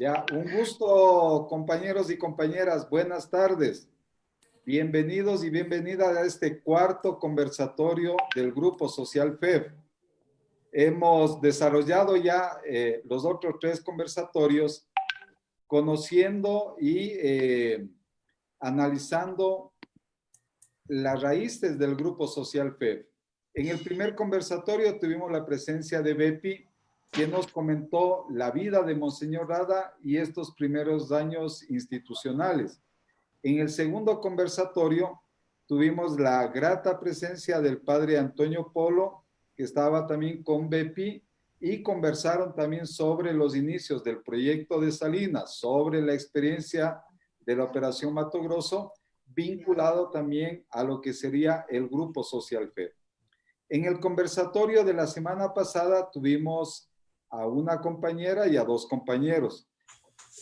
Ya, un gusto, compañeros y compañeras. Buenas tardes. Bienvenidos y bienvenidas a este cuarto conversatorio del Grupo Social FEB. Hemos desarrollado ya los otros tres conversatorios conociendo y analizando las raíces del Grupo Social FEB. En el primer conversatorio tuvimos la presencia de Bepi, quien nos comentó la vida de Monseñor Rada y estos primeros años institucionales. En el segundo conversatorio tuvimos la grata presencia del padre Antonio Polo, que estaba también con Bepi, y conversaron también sobre los inicios del proyecto de Salinas, sobre la experiencia de la Operación Mato Grosso, vinculado también a lo que sería el Grupo Social FEB. En el conversatorio de la semana pasada tuvimos a una compañera y a dos compañeros.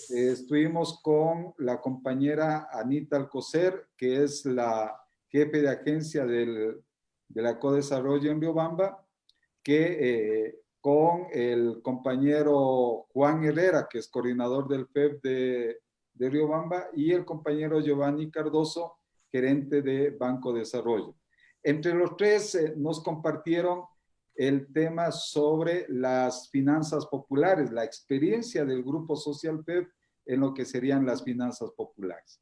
Estuvimos con la compañera Anita Alcocer, que es la jefe de agencia de la Codesarrollo en Riobamba, que con el compañero Juan Herrera, que es coordinador del FEB de Riobamba, y el compañero Giovanni Cardoso, gerente de Banco Desarrollo. Entre los tres nos compartieron el tema sobre las finanzas populares, la experiencia del Grupo Social FEB en lo que serían las finanzas populares.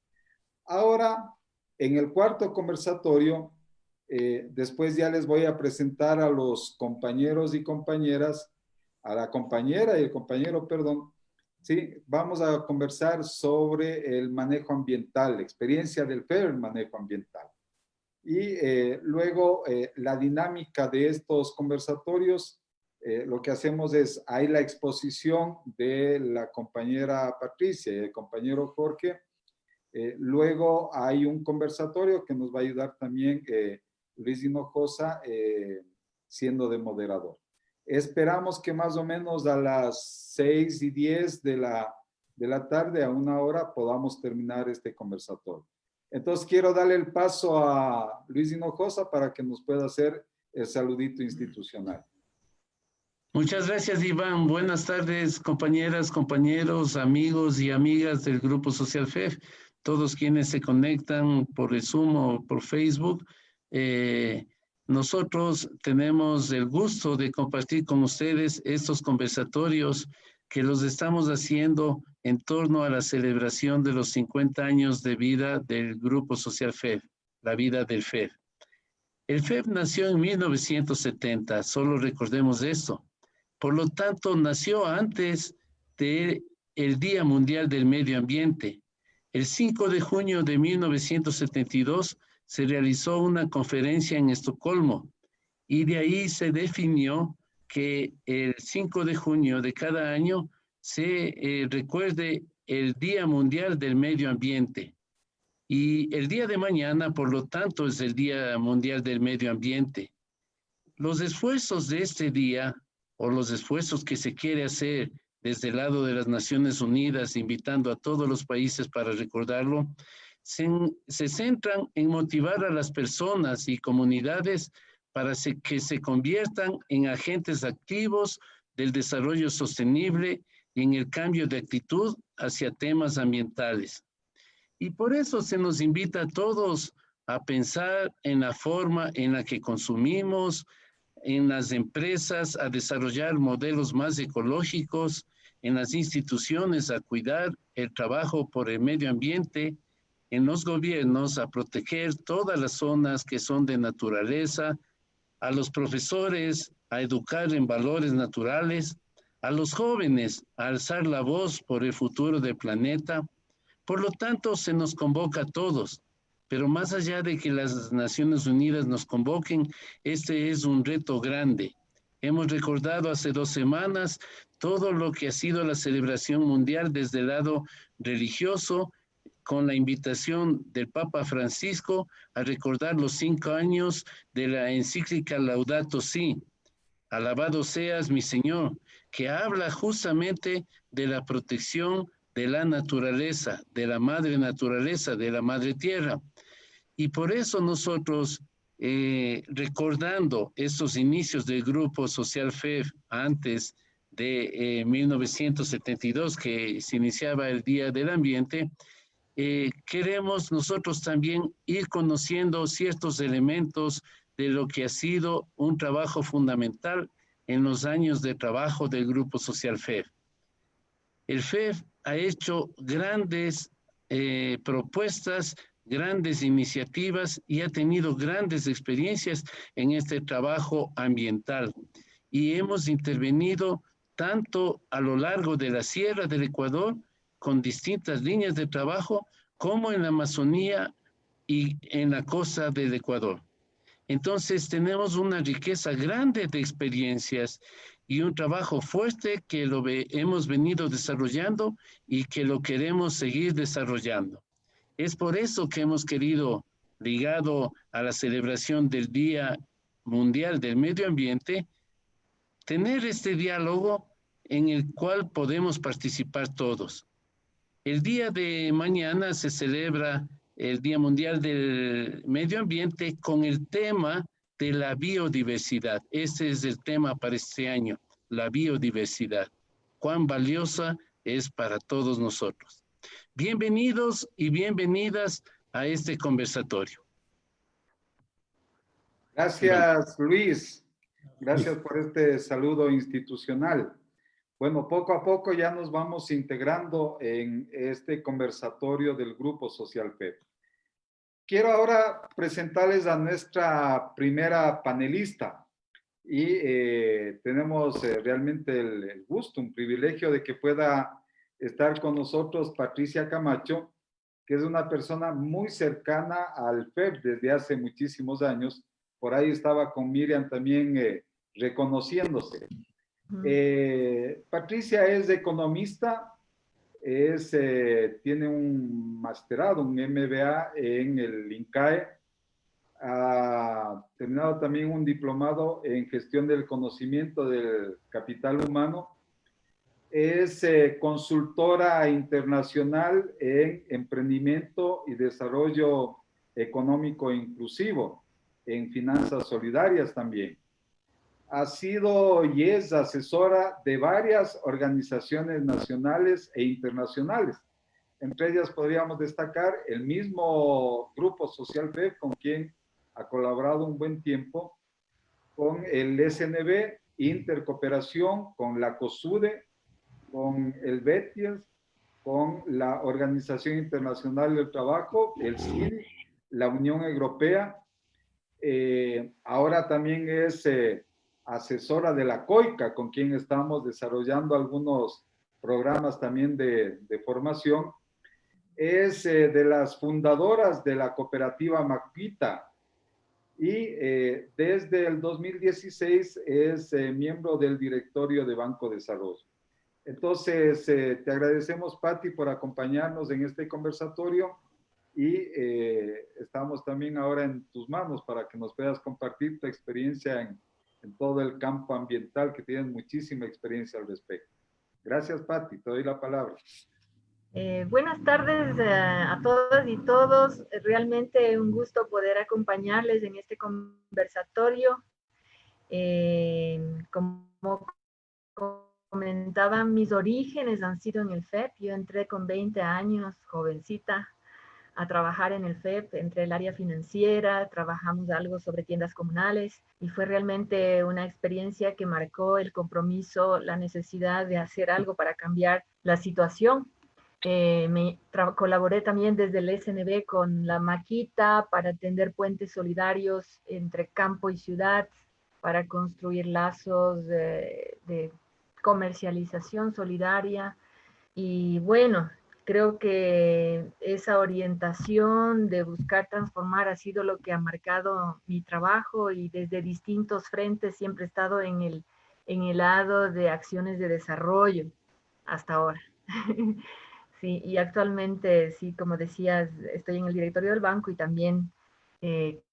Ahora, en el cuarto conversatorio, después ya les voy a presentar a los compañeros y compañeras, a la compañera y el compañero, perdón, ¿sí? Vamos a conversar sobre el manejo ambiental, la experiencia del FEB, el manejo ambiental. Y luego la dinámica de estos conversatorios, lo que hacemos es, hay la exposición de la compañera Patricia y el compañero Jorge, luego hay un conversatorio que nos va a ayudar también Luis Hinojosa siendo de moderador. Esperamos que más o menos a las 6:10 de la tarde, a 1 hora, podamos terminar este conversatorio. Entonces quiero darle el paso a Luis Hinojosa para que nos pueda hacer el saludito institucional. Muchas gracias, Iván. Buenas tardes, compañeras, compañeros, amigos y amigas del Grupo Social FEB, todos quienes se conectan por el Zoom o por Facebook. Nosotros tenemos el gusto de compartir con ustedes estos conversatorios que los estamos haciendo en torno a la celebración de los 50 años de vida del Grupo Social FEB, la vida del FEB. El FEB nació en 1970, solo recordemos esto. Por lo tanto, nació antes del Día Mundial del Medio Ambiente. El 5 de junio de 1972 se realizó una conferencia en Estocolmo y de ahí se definió que el 5 de junio de cada año se recuerde el Día Mundial del Medio Ambiente. Y el día de mañana, por lo tanto, es el Día Mundial del Medio Ambiente. Los esfuerzos de este día, o los esfuerzos que se quiere hacer desde el lado de las Naciones Unidas, invitando a todos los países para recordarlo, se centran en motivar a las personas y comunidades para que se conviertan en agentes activos del desarrollo sostenible y en el cambio de actitud hacia temas ambientales. Y por eso se nos invita a todos a pensar en la forma en la que consumimos, en las empresas a desarrollar modelos más ecológicos, en las instituciones a cuidar el trabajo por el medio ambiente, en los gobiernos a proteger todas las zonas que son de naturaleza, a los profesores a educar en valores naturales, a los jóvenes a alzar la voz por el futuro del planeta. Por lo tanto, se nos convoca a todos. Pero más allá de que las Naciones Unidas nos convoquen, este es un reto grande. Hemos recordado hace 2 semanas todo lo que ha sido la celebración mundial desde el lado religioso, con la invitación del Papa Francisco a recordar los 5 años de la encíclica Laudato Si, alabado seas mi Señor, que habla justamente de la protección de la naturaleza, de la madre naturaleza, de la madre tierra. Y por eso nosotros, recordando estos inicios del Grupo Social FEB antes de 1972, que se iniciaba el Día del Ambiente, queremos nosotros también ir conociendo ciertos elementos de lo que ha sido un trabajo fundamental en los años de trabajo del Grupo Social FEF. El FEF ha hecho grandes propuestas, grandes iniciativas y ha tenido grandes experiencias en este trabajo ambiental. Y hemos intervenido tanto a lo largo de la Sierra del Ecuador, con distintas líneas de trabajo, como en la Amazonía y en la costa del Ecuador. Entonces tenemos una riqueza grande de experiencias y un trabajo fuerte que hemos venido desarrollando y que lo queremos seguir desarrollando. Es por eso que hemos querido, ligado a la celebración del Día Mundial del Medio Ambiente, tener este diálogo en el cual podemos participar todos. El día de mañana se celebra el Día Mundial del Medio Ambiente con el tema de la biodiversidad. Ese es el tema para este año, la biodiversidad. Cuán valiosa es para todos nosotros. Bienvenidos y bienvenidas a este conversatorio. Gracias, Luis. Gracias por este saludo institucional. Bueno, poco a poco ya nos vamos integrando en este conversatorio del Grupo Social FEF. Quiero ahora presentarles a nuestra primera panelista y tenemos realmente el gusto, un privilegio de que pueda estar con nosotros Patricia Camacho, que es una persona muy cercana al FEF desde hace muchísimos años. Por ahí estaba con Miriam también reconociéndose. Patricia es economista, tiene un masterado, un MBA en el INCAE, ha terminado también un diplomado en gestión del conocimiento del capital humano, es consultora internacional en emprendimiento y desarrollo económico inclusivo, en finanzas solidarias también. Ha sido y es asesora de varias organizaciones nacionales e internacionales. Entre ellas podríamos destacar el mismo Grupo Social FEF, con quien ha colaborado un buen tiempo, con el SNB, Intercooperación, con la COSUDE, con el BETIAS, con la Organización Internacional del Trabajo, el CIN, la Unión Europea. Ahora también es asesora de la COICA, con quien estamos desarrollando algunos programas también de formación. Es de las fundadoras de la cooperativa Maquita y desde el 2016 es miembro del directorio de Banco Desarrollo. Entonces, te agradecemos, Patti, por acompañarnos en este conversatorio y estamos también ahora en tus manos para que nos puedas compartir tu experiencia en todo el campo ambiental, que tienes muchísima experiencia al respecto. Gracias, Patti, te doy la palabra. Buenas tardes a todas y todos. Realmente un gusto poder acompañarles en este conversatorio. Como comentaban, mis orígenes han sido en el FEP. Yo entré con 20 años, jovencita, a trabajar en el FEP, entré en el área financiera, trabajamos algo sobre tiendas comunales y fue realmente una experiencia que marcó el compromiso, la necesidad de hacer algo para cambiar la situación. Colaboré también desde el SNB con la Maquita para tender puentes solidarios entre campo y ciudad, para construir lazos de comercialización solidaria. Y bueno, creo que esa orientación de buscar transformar ha sido lo que ha marcado mi trabajo, y desde distintos frentes siempre he estado en el lado de acciones de desarrollo hasta ahora. Sí, y actualmente, sí, como decías, estoy en el directorio del banco y también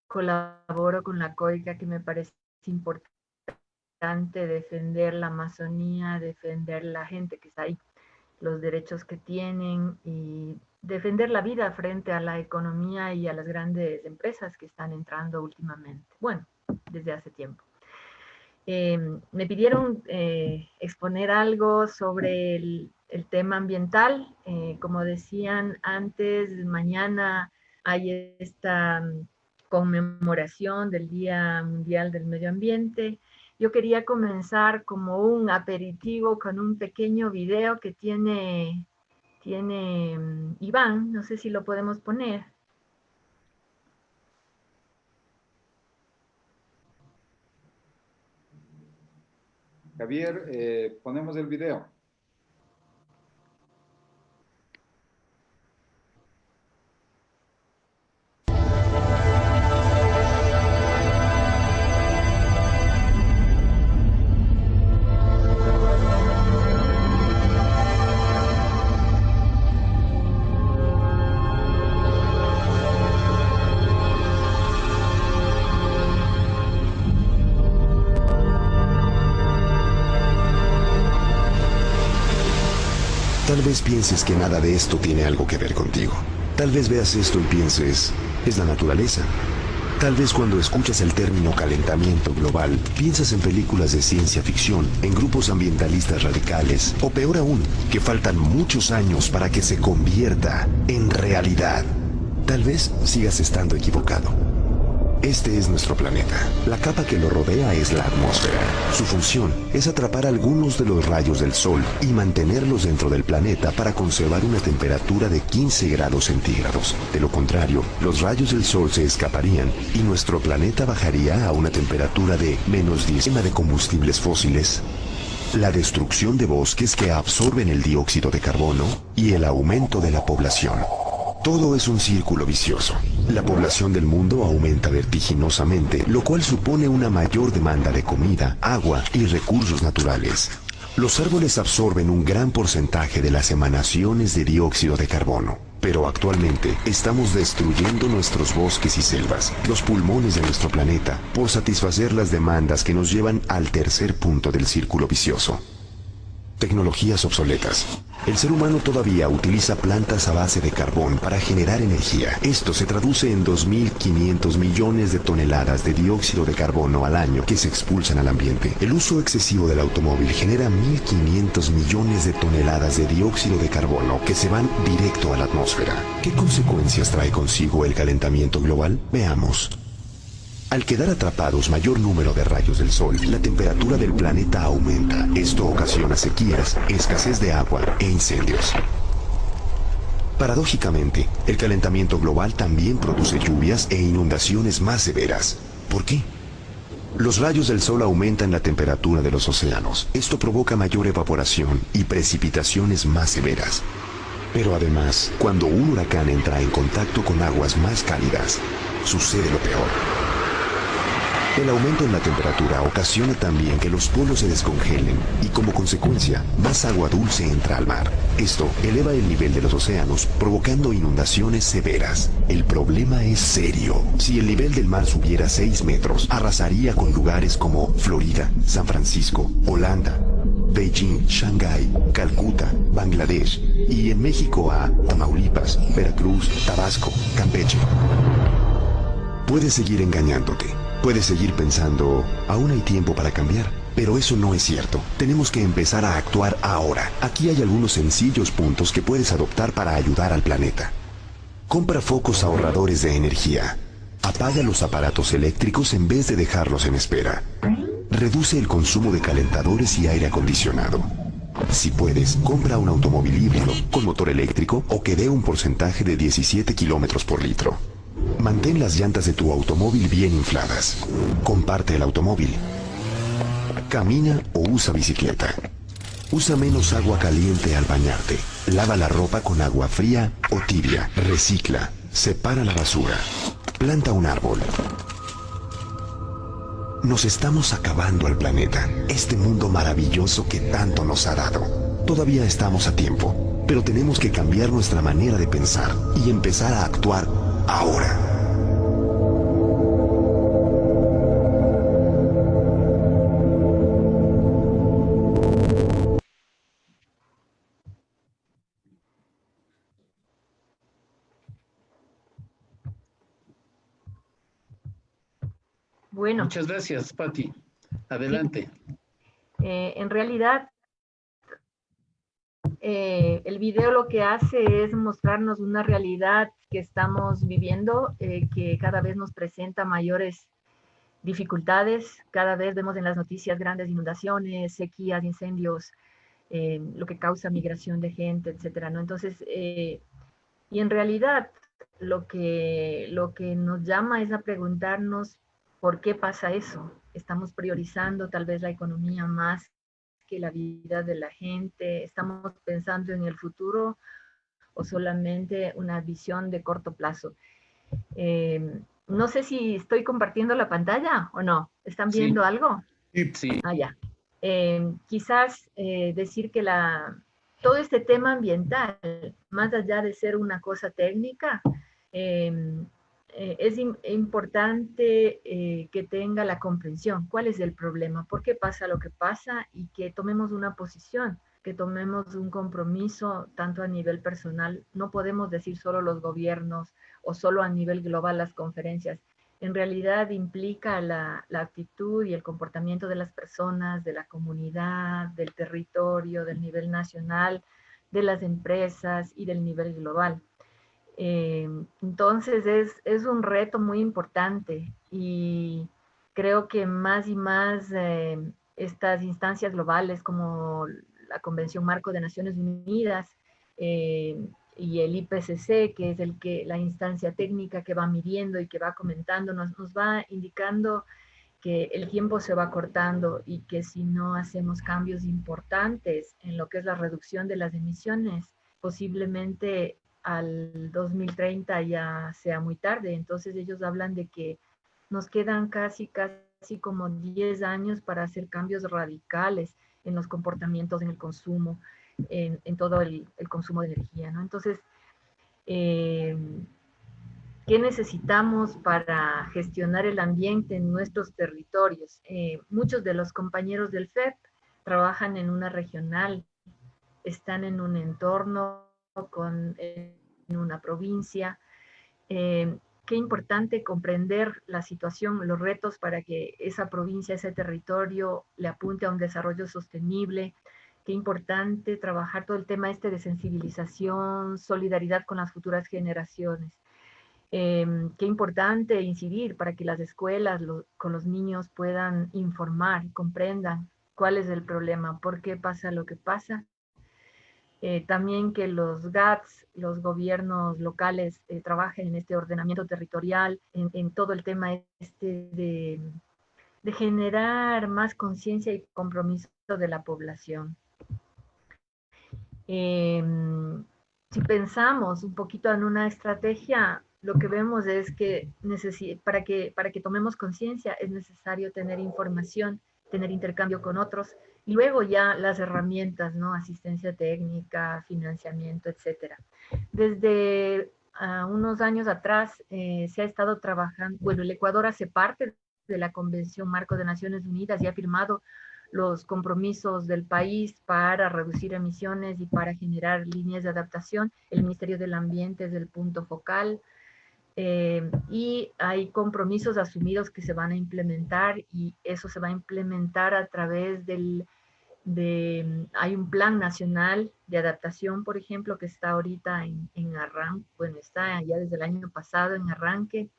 colaboro con la COICA, que me parece importante defender la Amazonía, defender la gente que está ahí, los derechos que tienen y defender la vida frente a la economía y a las grandes empresas que están entrando últimamente. Bueno, desde hace tiempo. Me pidieron exponer algo sobre el tema ambiental. Como decían antes, mañana hay esta conmemoración del Día Mundial del Medio Ambiente. Yo quería comenzar como un aperitivo con un pequeño video que tiene Iván, no sé si lo podemos poner. Javier, ponemos el video. Tal vez pienses que nada de esto tiene algo que ver contigo. Tal vez veas esto y pienses, es la naturaleza. Tal vez cuando escuchas el término calentamiento global, piensas en películas de ciencia ficción, en grupos ambientalistas radicales, o peor aún, que faltan muchos años para que se convierta en realidad. Tal vez sigas estando equivocado. Este es nuestro planeta. La capa que lo rodea es la atmósfera. Su función es atrapar algunos de los rayos del Sol y mantenerlos dentro del planeta para conservar una temperatura de 15 grados centígrados. De lo contrario, los rayos del Sol se escaparían y nuestro planeta bajaría a una temperatura de -10. Quema de combustibles fósiles, la destrucción de bosques que absorben el dióxido de carbono y el aumento de la población. Todo es un círculo vicioso. La población del mundo aumenta vertiginosamente, lo cual supone una mayor demanda de comida, agua y recursos naturales. Los árboles absorben un gran porcentaje de las emanaciones de dióxido de carbono, pero actualmente estamos destruyendo nuestros bosques y selvas, los pulmones de nuestro planeta, por satisfacer las demandas que nos llevan al tercer punto del círculo vicioso. Tecnologías obsoletas. El ser humano todavía utiliza plantas a base de carbón para generar energía. Esto se traduce en 2.500 millones de toneladas de dióxido de carbono al año que se expulsan al ambiente. El uso excesivo del automóvil genera 1.500 millones de toneladas de dióxido de carbono que se van directo a la atmósfera. ¿Qué consecuencias trae consigo el calentamiento global? Veamos. Al quedar atrapados mayor número de rayos del Sol, la temperatura del planeta aumenta. Esto ocasiona sequías, escasez de agua e incendios. Paradójicamente, el calentamiento global también produce lluvias e inundaciones más severas. ¿Por qué? Los rayos del Sol aumentan la temperatura de los océanos. Esto provoca mayor evaporación y precipitaciones más severas. Pero además, cuando un huracán entra en contacto con aguas más cálidas, sucede lo peor. El aumento en la temperatura ocasiona también que los polos se descongelen y como consecuencia, más agua dulce entra al mar. Esto eleva el nivel de los océanos, provocando inundaciones severas. El problema es serio. Si el nivel del mar subiera 6 metros, arrasaría con lugares como Florida, San Francisco, Holanda, Beijing, Shanghái, Calcuta, Bangladesh y en México a Tamaulipas, Veracruz, Tabasco, Campeche. Puedes seguir engañándote. Puedes seguir pensando, aún hay tiempo para cambiar, pero eso no es cierto. Tenemos que empezar a actuar ahora. Aquí hay algunos sencillos puntos que puedes adoptar para ayudar al planeta. Compra focos ahorradores de energía. Apaga los aparatos eléctricos en vez de dejarlos en espera. Reduce el consumo de calentadores y aire acondicionado. Si puedes, compra un automóvil híbrido con motor eléctrico o que dé un porcentaje de 17 kilómetros por litro. Mantén las llantas de tu automóvil bien infladas. Comparte el automóvil. Camina o usa bicicleta. Usa menos agua caliente al bañarte. Lava la ropa con agua fría o tibia. Recicla. Separa la basura. Planta un árbol. Nos estamos acabando al planeta, este mundo maravilloso que tanto nos ha dado. Todavía estamos a tiempo, pero tenemos que cambiar nuestra manera de pensar y empezar a actuar ahora. Bueno. Muchas gracias, Patti. Adelante. En realidad, el video lo que hace es mostrarnos una realidad que estamos viviendo, que cada vez nos presenta mayores dificultades. Cada vez vemos en las noticias grandes inundaciones, sequías, incendios, lo que causa migración de gente, etcétera, ¿no? Entonces, y en realidad lo que nos llama es a preguntarnos por qué pasa eso. Estamos priorizando tal vez la economía más que la vida de la gente. Estamos pensando en el futuro o solamente una visión de corto plazo. No sé si estoy compartiendo la pantalla o no. ¿Están viendo Sí. algo? Sí. Ah, ya. Quizás decir que todo este tema ambiental, más allá de ser una cosa técnica, es importante que tenga la comprensión. ¿Cuál es el problema? ¿Por qué pasa lo que pasa? Y que tomemos una posición, que tomemos un compromiso tanto a nivel personal. No podemos decir solo los gobiernos o solo a nivel global las conferencias. En realidad implica la actitud y el comportamiento de las personas, de la comunidad, del territorio, del nivel nacional, de las empresas y del nivel global. Entonces es un reto muy importante y creo que más y más estas instancias globales como la Convención Marco de Naciones Unidas y el IPCC, que es la instancia técnica que va midiendo y que va comentando, nos va indicando que el tiempo se va cortando y que si no hacemos cambios importantes en lo que es la reducción de las emisiones, posiblemente al 2030 ya sea muy tarde. Entonces ellos hablan de que nos quedan casi como 10 años para hacer cambios radicales en los comportamientos, en el consumo, en todo el consumo de energía, ¿no? Entonces, ¿qué necesitamos para gestionar el ambiente en nuestros territorios? Muchos de los compañeros del FEP trabajan en una regional, están en un entorno, en una provincia. Qué importante comprender la situación, los retos para que esa provincia, ese territorio le apunte a un desarrollo sostenible. Qué importante trabajar todo el tema de sensibilización, solidaridad con las futuras generaciones. Qué importante incidir para que las escuelas con los niños puedan informar, comprendan cuál es el problema, por qué pasa lo que pasa. También que los GATS, los gobiernos locales, trabajen en este ordenamiento territorial, en todo el tema de generar más conciencia y compromiso de la población. Si pensamos un poquito en una estrategia, lo que vemos es que para que tomemos conciencia es necesario tener información, tener intercambio con otros, y luego ya las herramientas, ¿no? Asistencia técnica, financiamiento, etcétera. Desde unos años atrás se ha estado trabajando, bueno, el Ecuador hace parte de la Convención Marco de Naciones Unidas y ha firmado los compromisos del país para reducir emisiones y para generar líneas de adaptación. El Ministerio del Ambiente es el punto focal y hay compromisos asumidos que se van a implementar y eso se va a implementar a través hay un plan nacional de adaptación, por ejemplo, que está ahorita en arranque, bueno, está ya desde el año pasado en arranque.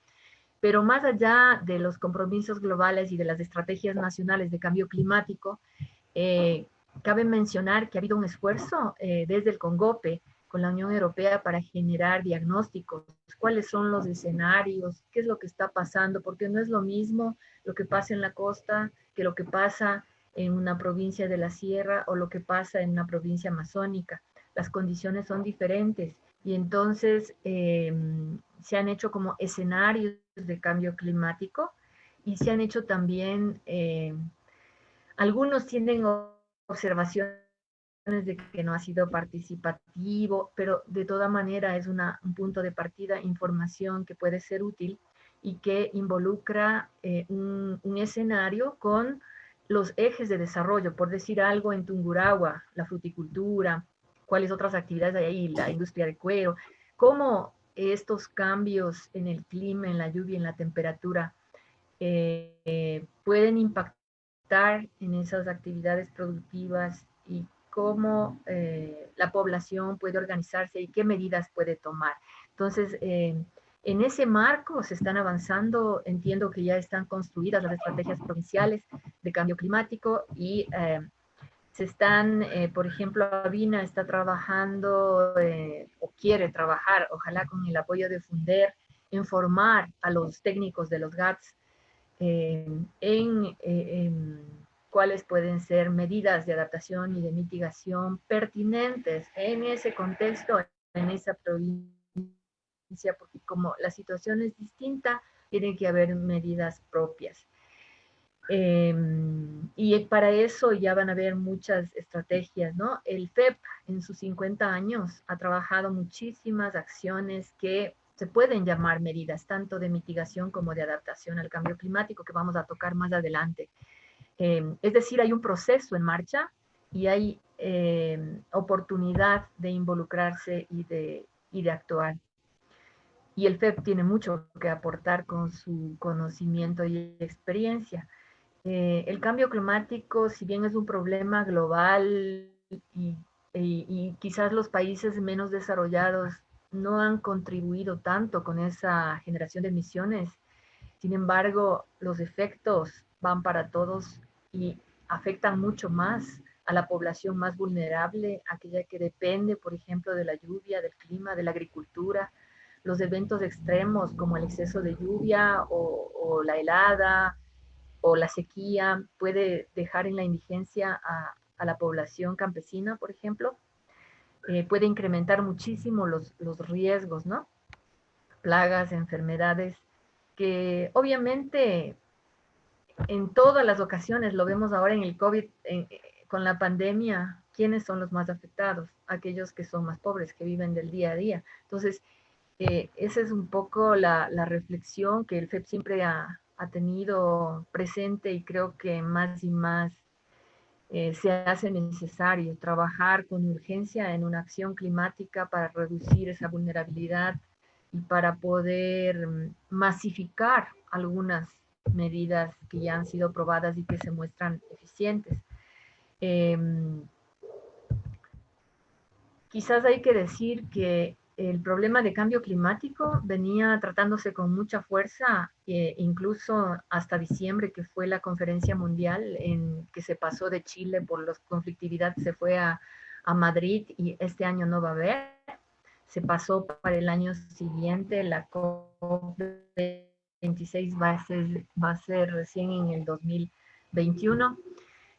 Pero más allá de los compromisos globales y de las estrategias nacionales de cambio climático, cabe mencionar que ha habido un esfuerzo desde el CONGOPE con la Unión Europea para generar diagnósticos, cuáles son los escenarios, qué es lo que está pasando, porque no es lo mismo lo que pasa en la costa que lo que pasa en una provincia de la sierra o lo que pasa en una provincia amazónica. Las condiciones son diferentes y entonces se han hecho como escenarios de cambio climático y se han hecho también, algunos tienen observaciones de que no ha sido participativo, pero de toda manera es un punto de partida, información que puede ser útil y que involucra un escenario con los ejes de desarrollo, por decir algo, en Tungurahua, la fruticultura, cuáles otras actividades hay ahí, la industria de cuero, cómo estos cambios en el clima, en la lluvia, en la temperatura, pueden impactar estar en esas actividades productivas y cómo la población puede organizarse y qué medidas puede tomar. Entonces, en ese marco se están avanzando, entiendo que ya están construidas las estrategias provinciales de cambio climático y se están, por ejemplo, Avina está trabajando o quiere trabajar, ojalá con el apoyo de Funder, en formar a los técnicos de los GATS en cuáles pueden ser medidas de adaptación y de mitigación pertinentes en ese contexto, en esa provincia, porque como la situación es distinta, tiene que haber medidas propias. Y para eso ya van a haber muchas estrategias, ¿no? El FEP en sus 50 años ha trabajado muchísimas acciones que se pueden llamar medidas, tanto de mitigación como de adaptación al cambio climático, que vamos a tocar más adelante. Es decir, hay un proceso en marcha y hay oportunidad de involucrarse y de actuar. Y el FEP tiene mucho que aportar con su conocimiento y experiencia. El cambio climático, si bien es un problema global y quizás los países menos desarrollados no han contribuido tanto con esa generación de emisiones, sin embargo, los efectos van para todos y afectan mucho más a la población más vulnerable, aquella que depende, por ejemplo, de la lluvia, del clima, de la agricultura, los eventos extremos como el exceso de lluvia o la helada, o la sequía puede dejar en la indigencia a la población campesina, por ejemplo, puede incrementar muchísimo los riesgos, ¿no? Plagas, enfermedades, que obviamente en todas las ocasiones, lo vemos ahora en el COVID, con la pandemia, ¿quiénes son los más afectados? Aquellos que son más pobres, que viven del día a día. Entonces, esa es un poco la reflexión que el FEP siempre ha tenido presente y creo que más y más se hace necesario trabajar con urgencia en una acción climática para reducir esa vulnerabilidad y para poder masificar algunas medidas que ya han sido probadas y que se muestran eficientes. Quizás hay que decir que el problema de cambio climático venía tratándose con mucha fuerza, incluso hasta diciembre, que fue la conferencia mundial en que se pasó de Chile por la conflictividad, se fue a Madrid y este año no va a haber. Se pasó para el año siguiente, la COP26 va a ser recién en el 2021.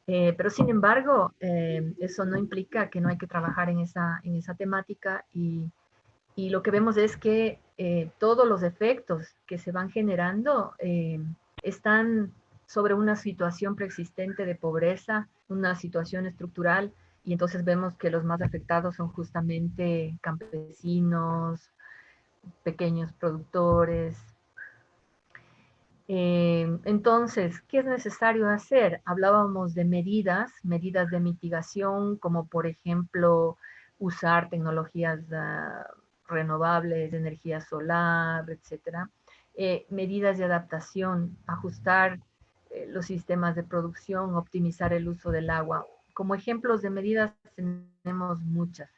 Pero sin embargo, eso no implica que no hay que trabajar en esa temática y lo que vemos es que todos los efectos que se van generando están sobre una situación preexistente de pobreza, una situación estructural, y entonces vemos que los más afectados son justamente campesinos, pequeños productores. Entonces, ¿qué es necesario hacer? Hablábamos de medidas de mitigación, como por ejemplo usar tecnologías renovables, energía solar, etcétera. Medidas de adaptación, ajustar los sistemas de producción, optimizar el uso del agua. Como ejemplos de medidas tenemos muchas.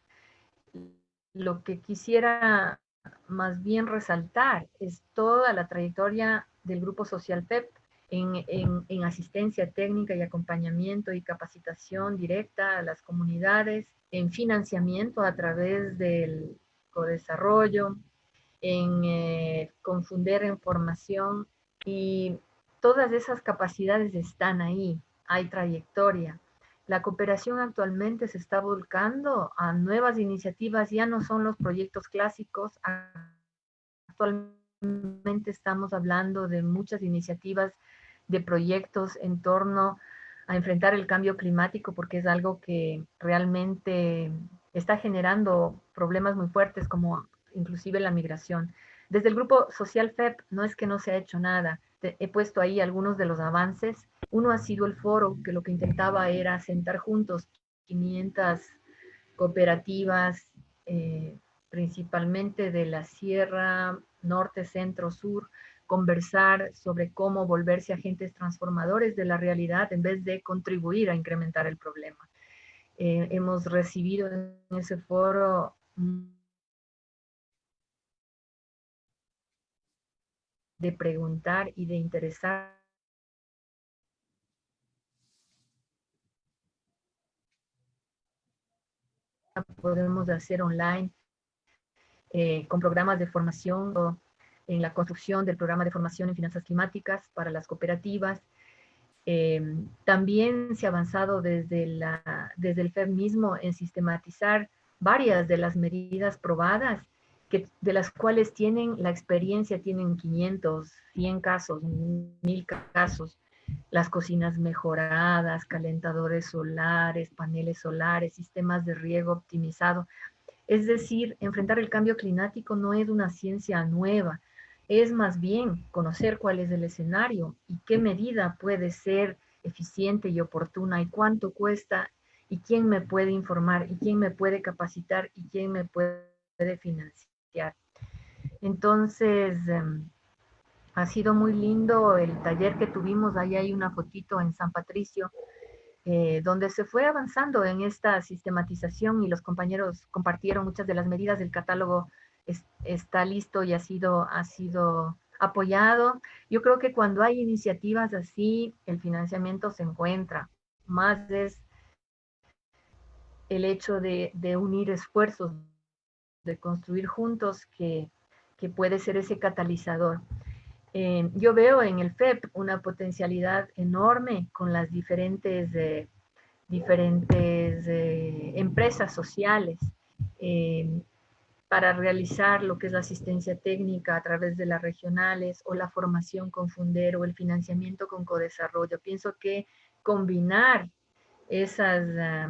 Lo que quisiera más bien resaltar es toda la trayectoria del Grupo Social FEP en asistencia técnica y acompañamiento y capacitación directa a las comunidades, en financiamiento a través del codesarrollo, en confundir información, y todas esas capacidades están ahí, hay trayectoria. La cooperación actualmente se está volcando a nuevas iniciativas, ya no son los proyectos clásicos. Actualmente estamos hablando de muchas iniciativas de proyectos en torno a enfrentar el cambio climático, porque es algo que realmente está generando problemas muy fuertes, como inclusive la migración. Desde el Grupo Social FEP no es que no se ha hecho nada. He puesto ahí algunos de los avances. Uno ha sido el foro, que lo que intentaba era sentar juntos 500 cooperativas, principalmente de la Sierra Norte, Centro, Sur, conversar sobre cómo volverse agentes transformadores de la realidad en vez de contribuir a incrementar el problema. Hemos recibido en ese foro de preguntar y de interesar. Podemos hacer online con programas de formación en la construcción del programa de formación en finanzas climáticas para las cooperativas. También se ha avanzado desde el FEB mismo en sistematizar varias de las medidas probadas, de las cuales tienen la experiencia, tienen 500, 100 casos, 1000 casos. Las cocinas mejoradas, calentadores solares, paneles solares, sistemas de riego optimizado. Es decir, enfrentar el cambio climático no es una ciencia nueva, es más bien conocer cuál es el escenario y qué medida puede ser eficiente y oportuna y cuánto cuesta y quién me puede informar y quién me puede capacitar y quién me puede financiar. Entonces, ha sido muy lindo el taller que tuvimos, ahí hay una fotito en San Patricio, donde se fue avanzando en esta sistematización y los compañeros compartieron muchas de las medidas del catálogo. Está listo y ha sido apoyado. Yo creo que cuando hay iniciativas así, el financiamiento se encuentra. Más es el hecho de unir esfuerzos, de construir juntos, que puede ser ese catalizador. Yo veo en el FEP una potencialidad enorme con las diferentes empresas sociales para realizar lo que es la asistencia técnica a través de las regionales o la formación con Fundero o el financiamiento con Codesarrollo. Pienso que combinar esas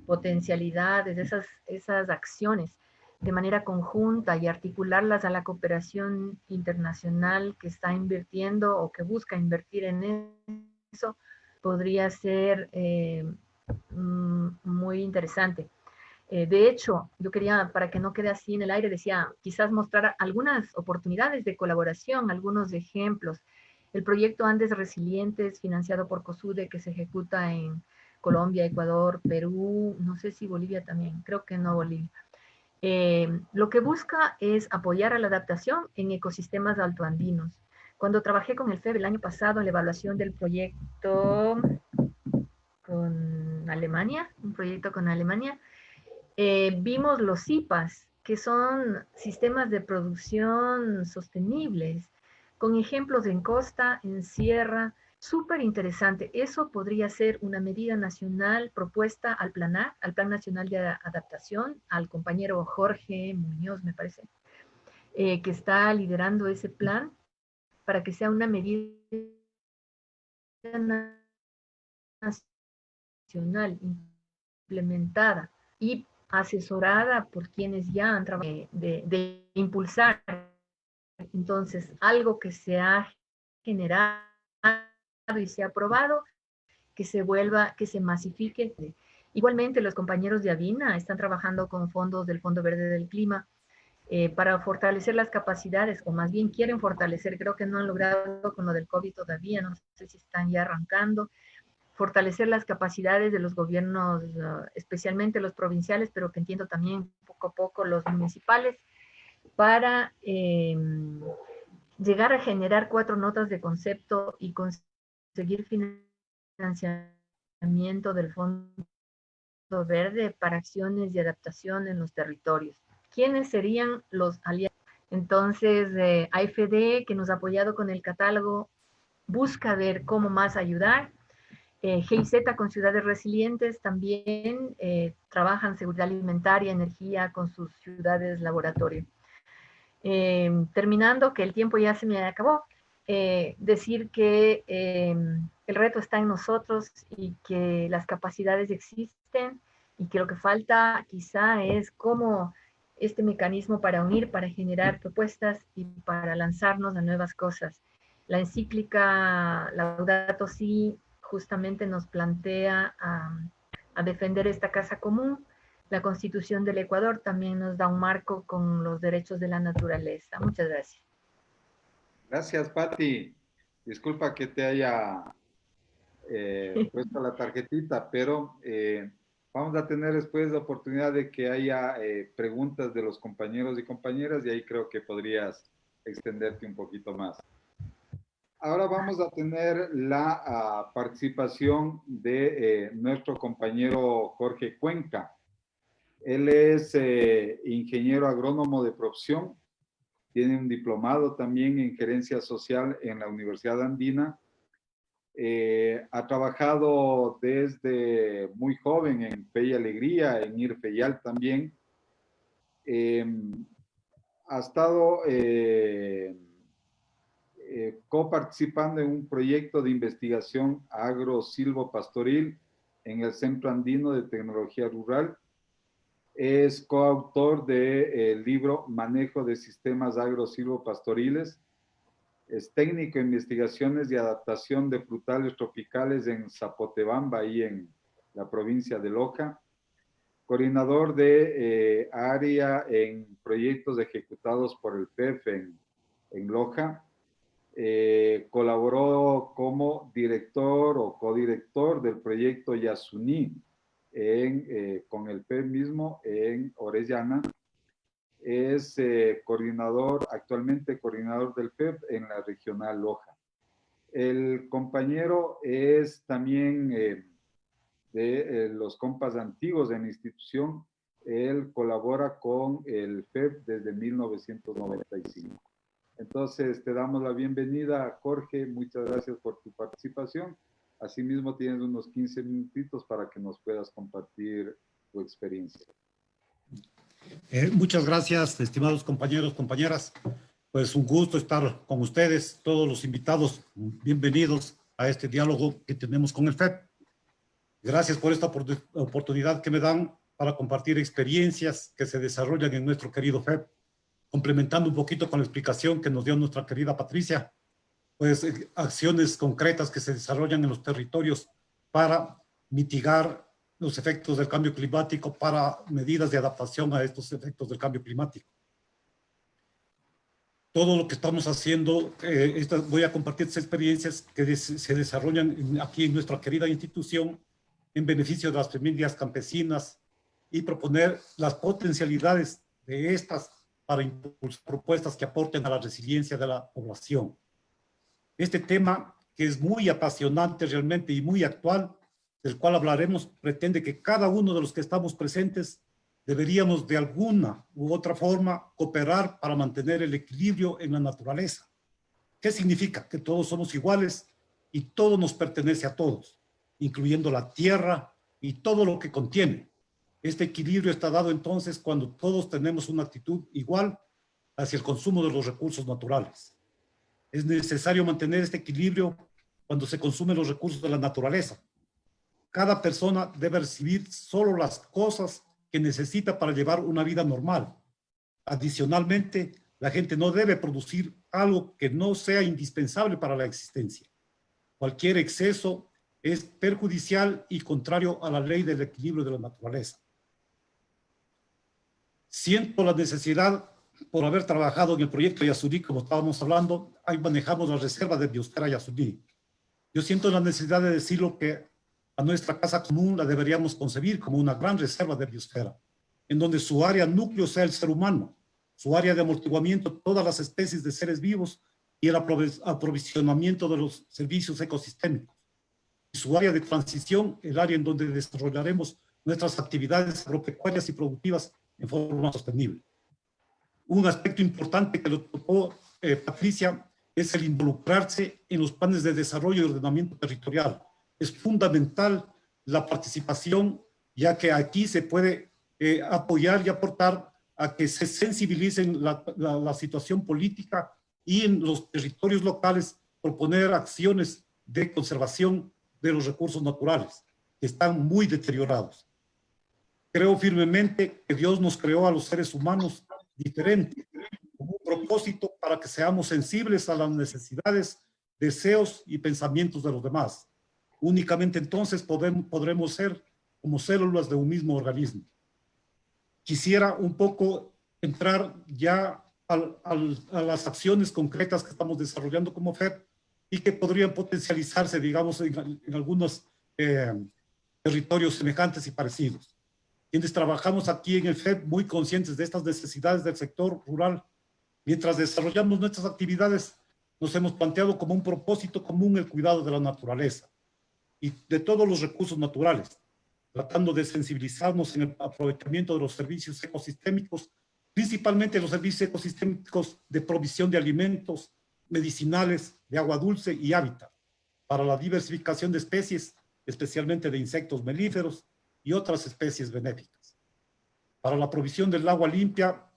potencialidades, esas acciones de manera conjunta y articularlas a la cooperación internacional que está invirtiendo o que busca invertir en eso, podría ser muy interesante. De hecho, yo quería, para que no quede así en el aire, decía, quizás mostrar algunas oportunidades de colaboración, algunos ejemplos. El proyecto Andes Resilientes, financiado por COSUDE, que se ejecuta en Colombia, Ecuador, Perú, no sé si Bolivia también, creo que no Bolivia. Lo que busca es apoyar a la adaptación en ecosistemas altoandinos. Cuando trabajé con el FEB el año pasado en la evaluación del proyecto con Alemania, vimos los SIPAs, que son sistemas de producción sostenibles, con ejemplos en costa, en sierra, súper interesante. Eso podría ser una medida nacional propuesta al Plan Nacional de Adaptación, al compañero Jorge Muñoz, me parece, que está liderando ese plan, para que sea una medida nacional implementada y asesorada por quienes ya han trabajado de impulsar. Entonces, algo que se ha generado y se ha aprobado, que se masifique. Igualmente, los compañeros de Avina están trabajando con fondos del Fondo Verde del Clima para fortalecer las capacidades, o más bien quieren fortalecer, creo que no han logrado con lo del COVID todavía, no sé si están ya arrancando, fortalecer las capacidades de los gobiernos, especialmente los provinciales, pero que entiendo también poco a poco los municipales, para llegar a generar 4 notas de concepto y conseguir financiamiento del Fondo Verde para acciones de adaptación en los territorios. ¿Quiénes serían los aliados? Entonces, AFD, que nos ha apoyado con el catálogo, busca ver cómo más ayudar. GIZ con Ciudades Resilientes también trabajan seguridad alimentaria, energía con sus ciudades laboratorio. Terminando, que el tiempo ya se me acabó, decir que el reto está en nosotros y que las capacidades existen y que lo que falta quizá es cómo este mecanismo para unir, para generar propuestas y para lanzarnos a nuevas cosas. La encíclica Laudato Si justamente nos plantea a defender esta casa común. La Constitución del Ecuador también nos da un marco con los derechos de la naturaleza. Muchas gracias. Gracias, Patti. Disculpa que te haya puesto la tarjetita, pero vamos a tener después la oportunidad de que haya preguntas de los compañeros y compañeras y ahí creo que podrías extenderte un poquito más. Ahora vamos a tener la participación de nuestro compañero Jorge Cuenca. Él es ingeniero agrónomo de profesión, tiene un diplomado también en gerencia social en la Universidad Andina. Ha trabajado desde muy joven en Fe y Alegría, en IRFEYAL también. Ha estado coparticipando en un proyecto de investigación agro-silvopastoril en el Centro Andino de Tecnología Rural. Es coautor del libro Manejo de Sistemas Agro-Silvopastoriles. Es técnico en investigaciones y adaptación de frutales tropicales en Zapotebamba, ahí en la provincia de Loja. Coordinador de área en proyectos ejecutados por el PEF en Loja. Colaboró como director o codirector del proyecto Yasuní con el PEF mismo en Orellana. Es actualmente coordinador del PEP en la regional Loja. El compañero es también de los compas antiguos en la institución. Él colabora con el PEP desde 1995. Entonces, te damos la bienvenida, Jorge. Muchas gracias por tu participación. Asimismo, tienes unos 15 minutitos para que nos puedas compartir tu experiencia. Muchas gracias, estimados compañeros, compañeras. Pues un gusto estar con ustedes, todos los invitados. Bienvenidos a este diálogo que tenemos con el FEP. Gracias por esta oportunidad que me dan para compartir experiencias que se desarrollan en nuestro querido FEP, complementando un poquito con la explicación que nos dio nuestra querida Patricia, pues acciones concretas que se desarrollan en los territorios para mitigar los efectos del cambio climático, para medidas de adaptación a estos efectos del cambio climático. Todo lo que estamos haciendo, voy a compartir estas experiencias que se desarrollan aquí en nuestra querida institución en beneficio de las familias campesinas y proponer las potencialidades de estas para impulsar propuestas que aporten a la resiliencia de la población. Este tema, que es muy apasionante realmente y muy actual, del cual hablaremos, pretende que cada uno de los que estamos presentes deberíamos de alguna u otra forma cooperar para mantener el equilibrio en la naturaleza. ¿Qué significa? Que todos somos iguales y todo nos pertenece a todos, incluyendo la tierra y todo lo que contiene. Este equilibrio está dado entonces cuando todos tenemos una actitud igual hacia el consumo de los recursos naturales. Es necesario mantener este equilibrio cuando se consumen los recursos de la naturaleza. Cada persona debe recibir solo las cosas que necesita para llevar una vida normal. Adicionalmente, la gente no debe producir algo que no sea indispensable para la existencia. Cualquier exceso es perjudicial y contrario a la ley del equilibrio de la naturaleza. Siento la necesidad, por haber trabajado en el proyecto Yasuní, como estábamos hablando, ahí manejamos la reserva de biosfera Yasuní. Yo siento la necesidad de decirlo que a nuestra casa común la deberíamos concebir como una gran reserva de biosfera, en donde su área núcleo sea el ser humano, su área de amortiguamiento todas las especies de seres vivos y el aprovisionamiento de los servicios ecosistémicos. Y su área de transición, el área en donde desarrollaremos nuestras actividades agropecuarias y productivas en forma sostenible. Un aspecto importante que lo tocó Patricia es el involucrarse en los planes de desarrollo y ordenamiento territorial. Es fundamental la participación, ya que aquí se puede apoyar y aportar a que se sensibilicen la situación política y en los territorios locales proponer acciones de conservación de los recursos naturales, que están muy deteriorados. Creo firmemente que Dios nos creó a los seres humanos diferentes, con un propósito para que seamos sensibles a las necesidades, deseos y pensamientos de los demás. Únicamente entonces podremos ser como células de un mismo organismo. Quisiera un poco entrar ya a las acciones concretas que estamos desarrollando como FEP y que podrían potencializarse, digamos, en algunos territorios semejantes y parecidos. Quienes trabajamos aquí en el FEP muy conscientes de estas necesidades del sector rural, mientras desarrollamos nuestras actividades, nos hemos planteado como un propósito común el cuidado de la naturaleza y de todos los recursos naturales, tratando de sensibilizarnos en el aprovechamiento de los servicios ecosistémicos, principalmente los servicios ecosistémicos de provisión de alimentos, medicinales, de agua dulce y hábitat, para la diversificación de especies, especialmente de insectos melíferos y otras especies benéficas. Para la provisión del agua limpia,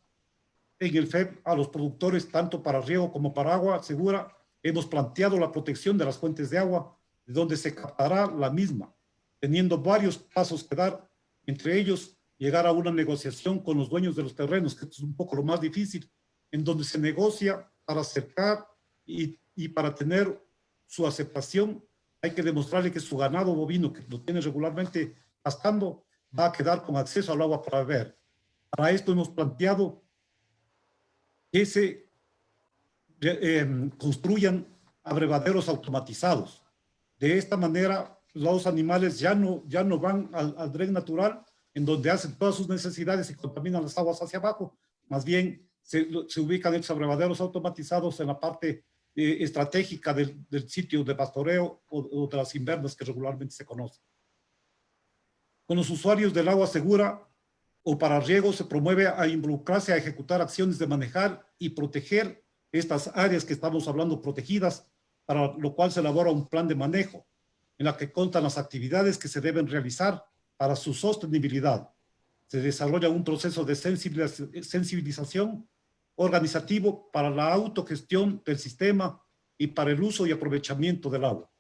en el FEP a los productores, tanto para riego como para agua segura, hemos planteado la protección de las fuentes de agua, de donde se captará la misma, teniendo varios pasos que dar, entre ellos llegar a una negociación con los dueños de los terrenos, que es un poco lo más difícil, en donde se negocia para acercar y para tener su aceptación, hay que demostrarle que su ganado bovino, que lo tiene regularmente pastando, va a quedar con acceso al agua para beber. Para esto hemos planteado que se construyan abrevaderos automatizados. De esta manera, los animales ya no van al dren natural, en donde hacen todas sus necesidades y contaminan las aguas hacia abajo. Más bien, se ubican estos abrevaderos automatizados en la parte estratégica del sitio de pastoreo o de las invernas que regularmente se conocen. Con los usuarios del agua segura o para riego se promueve a involucrarse a ejecutar acciones de manejar y proteger estas áreas que estamos hablando protegidas, para lo cual se elabora un plan de manejo en la que constan las actividades que se deben realizar para su sostenibilidad. Se desarrolla un proceso de sensibilización organizativo para la autogestión del sistema y para el uso y aprovechamiento del agua.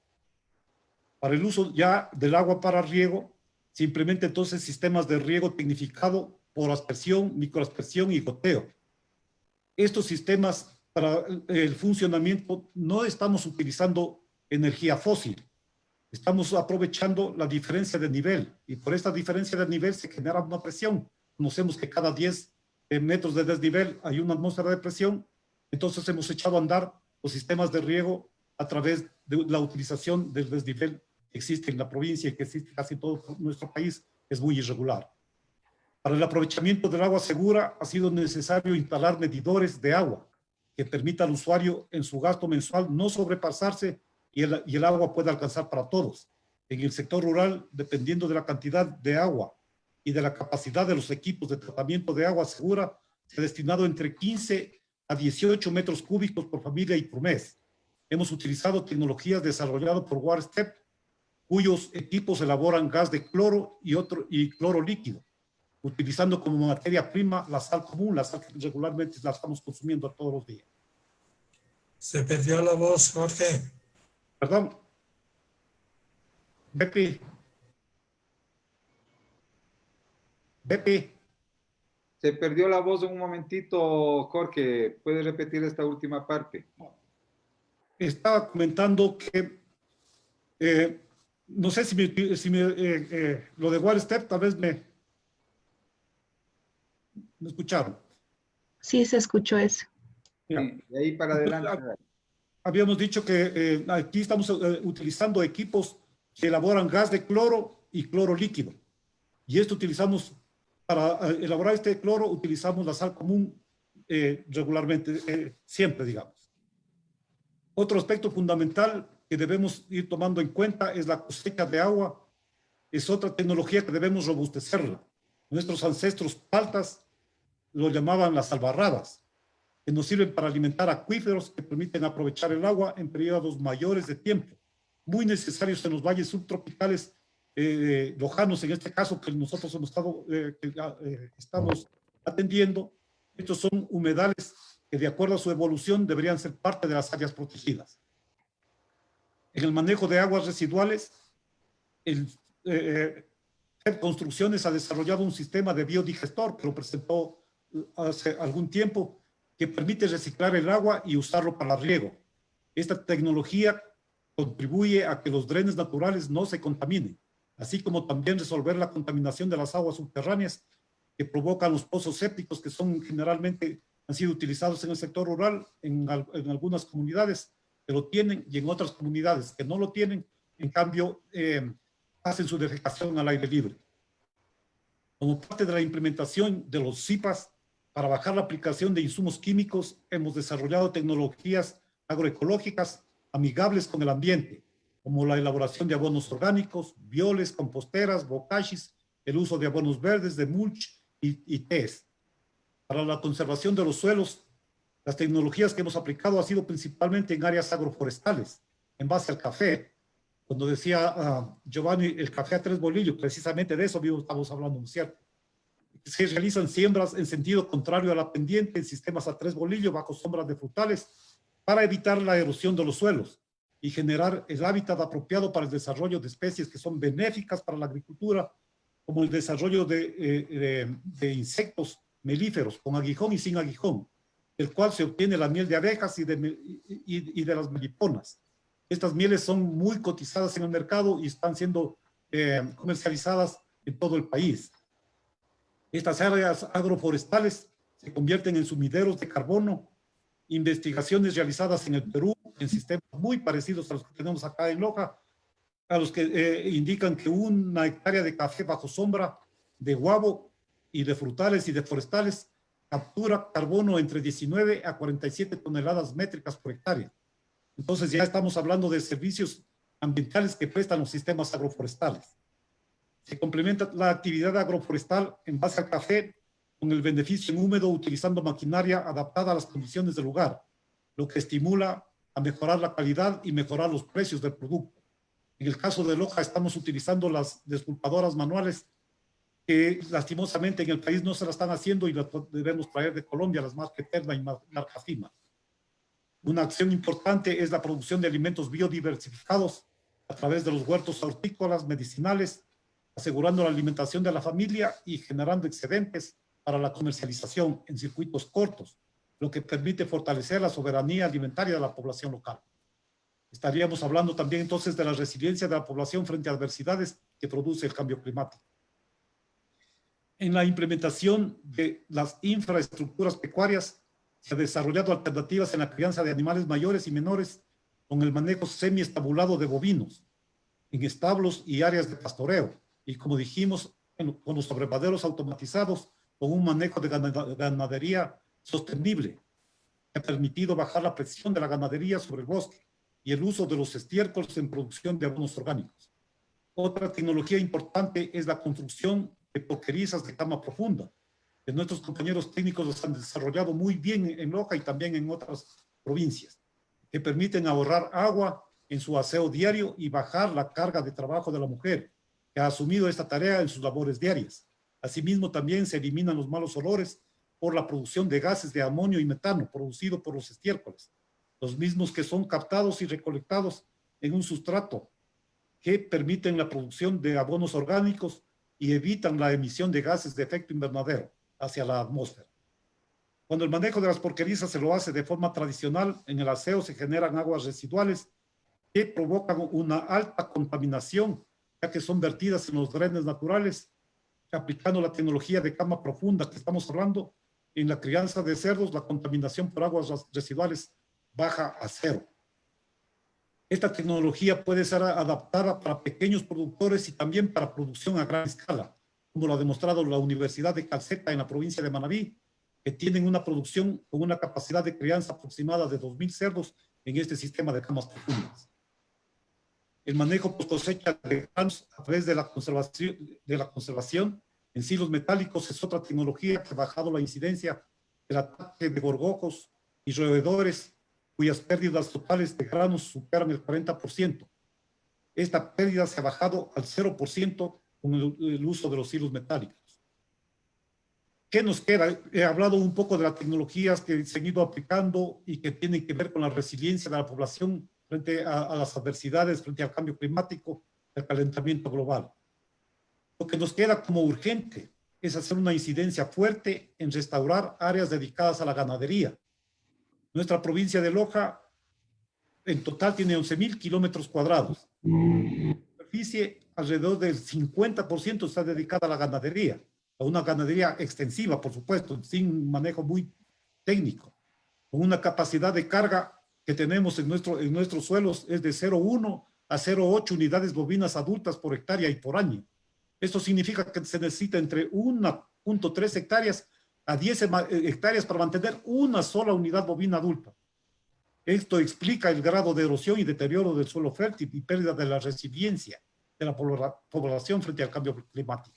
Para el uso ya del agua para riego, se implementa entonces sistemas de riego tecnificado por aspersión, microaspersión y goteo. Estos sistemas, para el funcionamiento, no estamos utilizando energía fósil, estamos aprovechando la diferencia de nivel, y por esta diferencia de nivel se genera una presión. Conocemos que cada 10 metros de desnivel hay una atmósfera de presión, entonces hemos echado a andar los sistemas de riego a través de la utilización del desnivel que existe en la provincia y que existe casi en todo nuestro país, es muy irregular. Para el aprovechamiento del agua segura ha sido necesario instalar medidores de agua que permita al usuario en su gasto mensual no sobrepasarse y el agua puede alcanzar para todos. En el sector rural, dependiendo de la cantidad de agua y de la capacidad de los equipos de tratamiento de agua segura, se ha destinado entre 15 a 18 metros cúbicos por familia y por mes. Hemos utilizado tecnologías desarrolladas por WaterStep, cuyos equipos elaboran gas de cloro y cloro líquido, utilizando como materia prima la sal común, la sal que regularmente la estamos consumiendo todos los días. Se perdió la voz, Jorge. Perdón. Bepi. Se perdió la voz un momentito, Jorge. ¿Puedes repetir esta última parte? Estaba comentando que no sé si lo de WaterStep tal vez me escucharon. Sí, se escuchó eso. Sí, de ahí para adelante. Habíamos dicho que aquí estamos utilizando equipos que elaboran gas de cloro y cloro líquido. Y esto utilizamos, para elaborar este cloro, utilizamos la sal común regularmente, siempre, digamos. Otro aspecto fundamental que debemos ir tomando en cuenta es la cosecha de agua. Es otra tecnología que debemos robustecerla. Nuestros ancestros paltas lo llamaban las albarradas, que nos sirven para alimentar acuíferos que permiten aprovechar el agua en periodos mayores de tiempo, muy necesarios en los valles subtropicales lojanos, en este caso que nosotros hemos estamos atendiendo. Estos son humedales que de acuerdo a su evolución deberían ser parte de las áreas protegidas. En el manejo de aguas residuales, Construcciones ha desarrollado un sistema de biodigestor que lo presentó hace algún tiempo, que permite reciclar el agua y usarlo para riego. Esta tecnología contribuye a que los drenes naturales no se contaminen, así como también resolver la contaminación de las aguas subterráneas que provocan los pozos sépticos, que son generalmente han sido utilizados en el sector rural, en algunas comunidades que lo tienen y en otras comunidades que no lo tienen, en cambio, hacen su defecación al aire libre. Como parte de la implementación de los CIPAS, para bajar la aplicación de insumos químicos, hemos desarrollado tecnologías agroecológicas amigables con el ambiente, como la elaboración de abonos orgánicos, bioles, composteras, bocachis, el uso de abonos verdes, de mulch y tés. Para la conservación de los suelos, las tecnologías que hemos aplicado han sido principalmente en áreas agroforestales, en base al café. Cuando decía Giovanni, el café a 3 bolillos, precisamente de eso estamos hablando, ¿no es cierto? Se realizan siembras en sentido contrario a la pendiente en sistemas a 3 bolillos bajo sombras de frutales para evitar la erosión de los suelos y generar el hábitat apropiado para el desarrollo de especies que son benéficas para la agricultura, como el desarrollo de insectos melíferos con aguijón y sin aguijón, del cual se obtiene la miel de abejas y de las meliponas. Estas mieles son muy cotizadas en el mercado y están siendo comercializadas en todo el país. Estas áreas agroforestales se convierten en sumideros de carbono. Investigaciones realizadas en el Perú en sistemas muy parecidos a los que tenemos acá en Loja, a los que indican que una hectárea de café bajo sombra de guavo y de frutales y de forestales captura carbono entre 19 a 47 toneladas métricas por hectárea. Entonces ya estamos hablando de servicios ambientales que prestan los sistemas agroforestales. Se complementa la actividad agroforestal en base al café con el beneficio en húmedo utilizando maquinaria adaptada a las condiciones del lugar, lo que estimula a mejorar la calidad y mejorar los precios del producto. En el caso de Loja estamos utilizando las despulpadoras manuales que lastimosamente en el país no se las están haciendo y las debemos traer de Colombia, las marca Eterna y marca Fima. Una acción importante es la producción de alimentos biodiversificados a través de los huertos hortícolas medicinales, asegurando la alimentación de la familia y generando excedentes para la comercialización en circuitos cortos, lo que permite fortalecer la soberanía alimentaria de la población local. Estaríamos hablando también entonces de la resiliencia de la población frente a adversidades que produce el cambio climático. En la implementación de las infraestructuras pecuarias, se han desarrollado alternativas en la crianza de animales mayores y menores con el manejo semiestabulado de bovinos, en establos y áreas de pastoreo, y como dijimos, con los abrevaderos automatizados, con un manejo de ganadería sostenible, que ha permitido bajar la presión de la ganadería sobre el bosque y el uso de los estiércoles en producción de abonos orgánicos. Otra tecnología importante es la construcción de porquerizas de cama profunda, que nuestros compañeros técnicos los han desarrollado muy bien en Loja y también en otras provincias, que permiten ahorrar agua en su aseo diario y bajar la carga de trabajo de la mujer, que ha asumido esta tarea en sus labores diarias. Asimismo, también se eliminan los malos olores por la producción de gases de amonio y metano producido por los estiércoles, los mismos que son captados y recolectados en un sustrato que permiten la producción de abonos orgánicos y evitan la emisión de gases de efecto invernadero hacia la atmósfera. Cuando el manejo de las porquerizas se lo hace de forma tradicional, en el aseo se generan aguas residuales que provocan una alta contaminación, ya que son vertidas en los drenes naturales. Aplicando la tecnología de cama profunda que estamos hablando, en la crianza de cerdos, la contaminación por aguas residuales baja a 0. Esta tecnología puede ser adaptada para pequeños productores y también para producción a gran escala, como lo ha demostrado la Universidad de Calceta en la provincia de Manabí, que tienen una producción con una capacidad de crianza aproximada de 2.000 cerdos en este sistema de camas profundas. El manejo post cosecha de granos a través de la conservación en silos metálicos es otra tecnología que ha bajado la incidencia del ataque de gorgojos y roedores, cuyas pérdidas totales de granos superan el 40%. Esta pérdida se ha bajado al 0% con el uso de los silos metálicos. ¿Qué nos queda? He hablado un poco de las tecnologías que se han ido aplicando y que tienen que ver con la resiliencia de la población frente a las adversidades, frente al cambio climático, el calentamiento global. Lo que nos queda como urgente es hacer una incidencia fuerte en restaurar áreas dedicadas a la ganadería. Nuestra provincia de Loja en total tiene 11.000 kilómetros cuadrados. La superficie, alrededor del 50% está dedicada a la ganadería, a una ganadería extensiva, por supuesto, sin manejo muy técnico, con una capacidad de carga que tenemos en nuestros suelos es de 0,1 a 0,8 unidades bovinas adultas por hectárea y por año. Esto significa que se necesita entre 1,3 hectáreas a 10 hectáreas para mantener una sola unidad bovina adulta. Esto explica el grado de erosión y deterioro del suelo fértil y pérdida de la resiliencia de la población frente al cambio climático.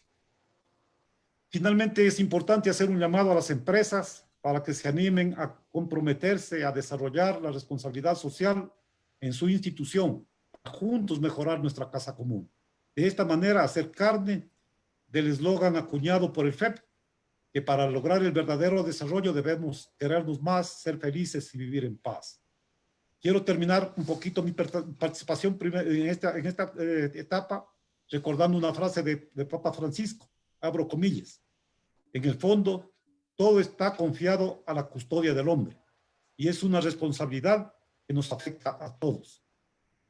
Finalmente, es importante hacer un llamado a las empresas para que se animen a comprometerse a desarrollar la responsabilidad social en su institución, para juntos mejorar nuestra casa común. De esta manera, hacer carne del eslogan acuñado por el FEP, que para lograr el verdadero desarrollo debemos querernos más, ser felices y vivir en paz. Quiero terminar un poquito mi participación en esta etapa recordando una frase de Papa Francisco, abro comillas. En el fondo, todo está confiado a la custodia del hombre y es una responsabilidad que nos afecta a todos.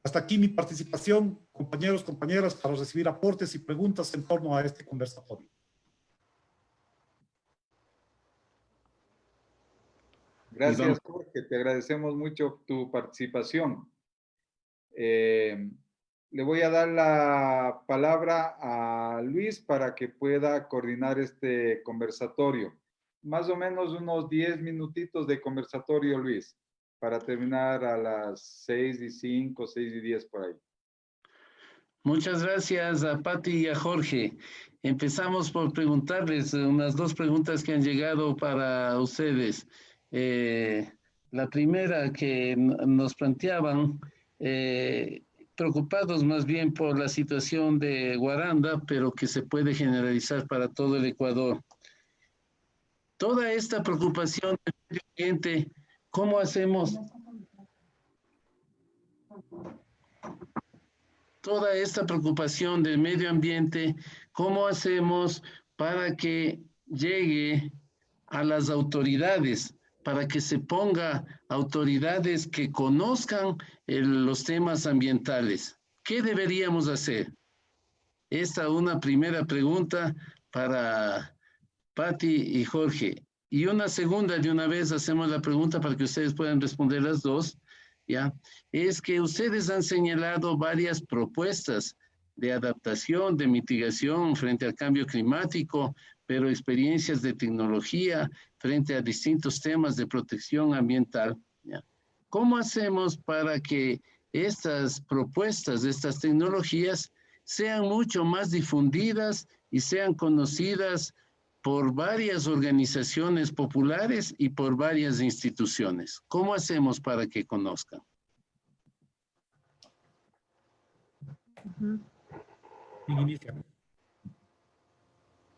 Hasta aquí mi participación, compañeros, compañeras, para recibir aportes y preguntas en torno a este conversatorio. Gracias, Jorge. Te agradecemos mucho tu participación. Le voy a dar la palabra a Luis para que pueda coordinar este conversatorio. Más o menos unos 10 minutitos de conversatorio, Luis, para terminar a las 6:05, 6:10 por ahí. Muchas gracias a Pati y a Jorge. Empezamos por preguntarles unas 2 preguntas que han llegado para ustedes. La primera que nos planteaban, preocupados más bien por la situación de Guaranda, pero que se puede generalizar para todo el Ecuador. Toda esta preocupación del medio ambiente, ¿cómo hacemos? Toda esta preocupación del medio ambiente, ¿cómo hacemos para que llegue a las autoridades, para que se ponga autoridades que conozcan los temas ambientales? ¿Qué deberíamos hacer? Esta es una primera pregunta para Pati y Jorge. Y una segunda, de una vez hacemos la pregunta para que ustedes puedan responder las dos, ¿ya? Es que ustedes han señalado varias propuestas de adaptación, de mitigación frente al cambio climático, pero experiencias de tecnología frente a distintos temas de protección ambiental, ¿ya? ¿Cómo hacemos para que estas propuestas, estas tecnologías, sean mucho más difundidas y sean conocidas por varias organizaciones populares y por varias instituciones? ¿Cómo hacemos para que conozcan?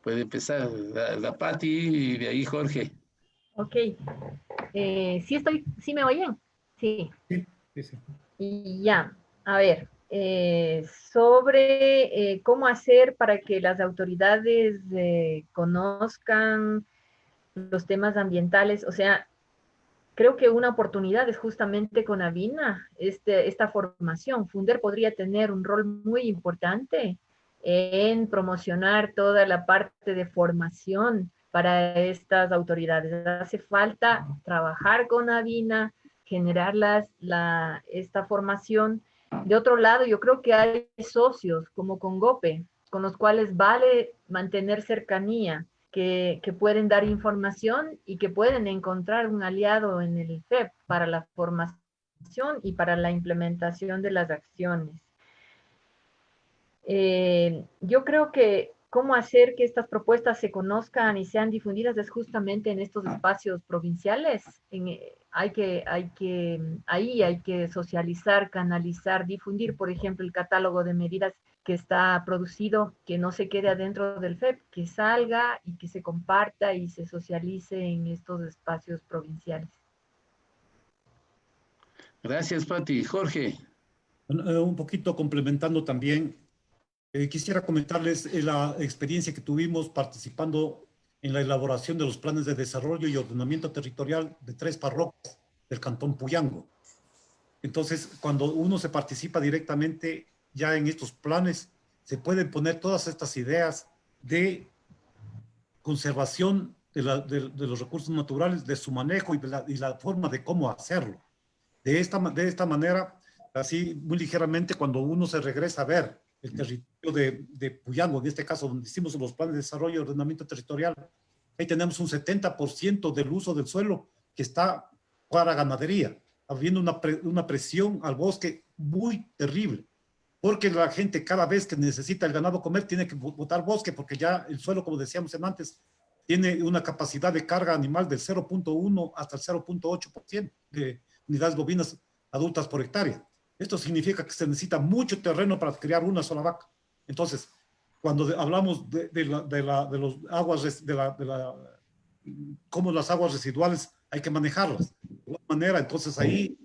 Puede empezar la Pati y de ahí Jorge. Ok. ¿Sí me oyen? Sí. Sí, sí, sí. Y ya, a ver, sobre cómo hacer para que las autoridades conozcan los temas ambientales. O sea, creo que una oportunidad es justamente con Avina, esta formación. Funder podría tener un rol muy importante en promocionar toda la parte de formación para estas autoridades. Hace falta trabajar con Avina, generar esta formación. De otro lado, yo creo que hay socios como Congope, con los cuales vale mantener cercanía, que pueden dar información y que pueden encontrar un aliado en el FEP para la formación y para la implementación de las acciones. Yo creo que cómo hacer que estas propuestas se conozcan y sean difundidas es justamente en estos espacios provinciales. Ahí hay que socializar, canalizar, difundir, por ejemplo, el catálogo de medidas que está producido, que no se quede adentro del FEP, que salga y que se comparta y se socialice en estos espacios provinciales. Gracias, Pati. Jorge. Un poquito complementando también, quisiera comentarles la experiencia que tuvimos participando en la elaboración de los planes de desarrollo y ordenamiento territorial de 3 parroquias del Cantón Puyango. Entonces, cuando uno se participa directamente ya en estos planes, se pueden poner todas estas ideas de conservación de los recursos naturales, de su manejo y la forma de cómo hacerlo. De esta manera, así muy ligeramente, cuando uno se regresa a ver el territorio de Puyango, en este caso donde hicimos los planes de desarrollo y ordenamiento territorial, ahí tenemos un 70% del uso del suelo que está para ganadería, habiendo una presión al bosque muy terrible, porque la gente cada vez que necesita el ganado comer tiene que botar bosque, porque ya el suelo, como decíamos antes, tiene una capacidad de carga animal del 0.1 hasta el 0.8% de unidades bovinas adultas por hectárea. Esto significa que se necesita mucho terreno para criar una sola vaca. Entonces, cuando hablamos de los aguas, cómo las aguas residuales hay que manejarlas. De alguna manera, entonces ahí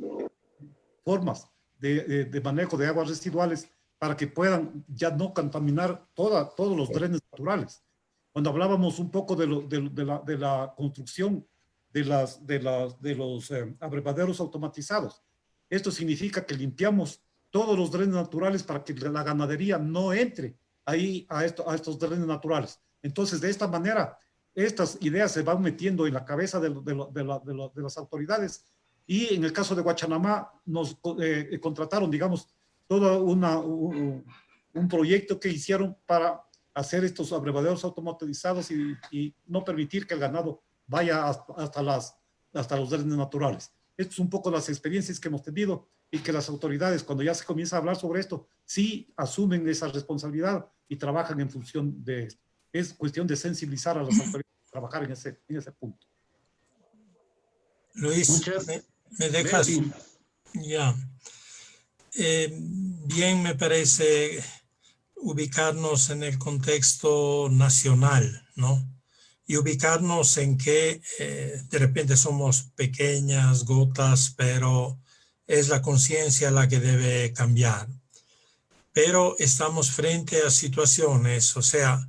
formas de manejo de aguas residuales para que puedan ya no contaminar todos los drenes naturales. Cuando hablábamos un poco de la construcción de los abrevaderos automatizados, esto significa que limpiamos todos los drenes naturales para que la ganadería no entre ahí a estos drenes naturales. Entonces, de esta manera, estas ideas se van metiendo en la cabeza de las autoridades, y en el caso de Guachanamá nos contrataron, digamos, todo un proyecto que hicieron para hacer estos abrevaderos automatizados y no permitir que el ganado vaya hasta los drenes naturales. Estas son un poco las experiencias que hemos tenido, y que las autoridades, cuando ya se comienza a hablar sobre esto, sí asumen esa responsabilidad y trabajan en función de esto. Es cuestión de sensibilizar a las autoridades a trabajar en ese punto. Luis, me dejas. Ya. Bien, me parece ubicarnos en el contexto nacional, ¿no? Y ubicarnos en que de repente somos pequeñas gotas, pero es la conciencia la que debe cambiar. Pero estamos frente a situaciones, o sea,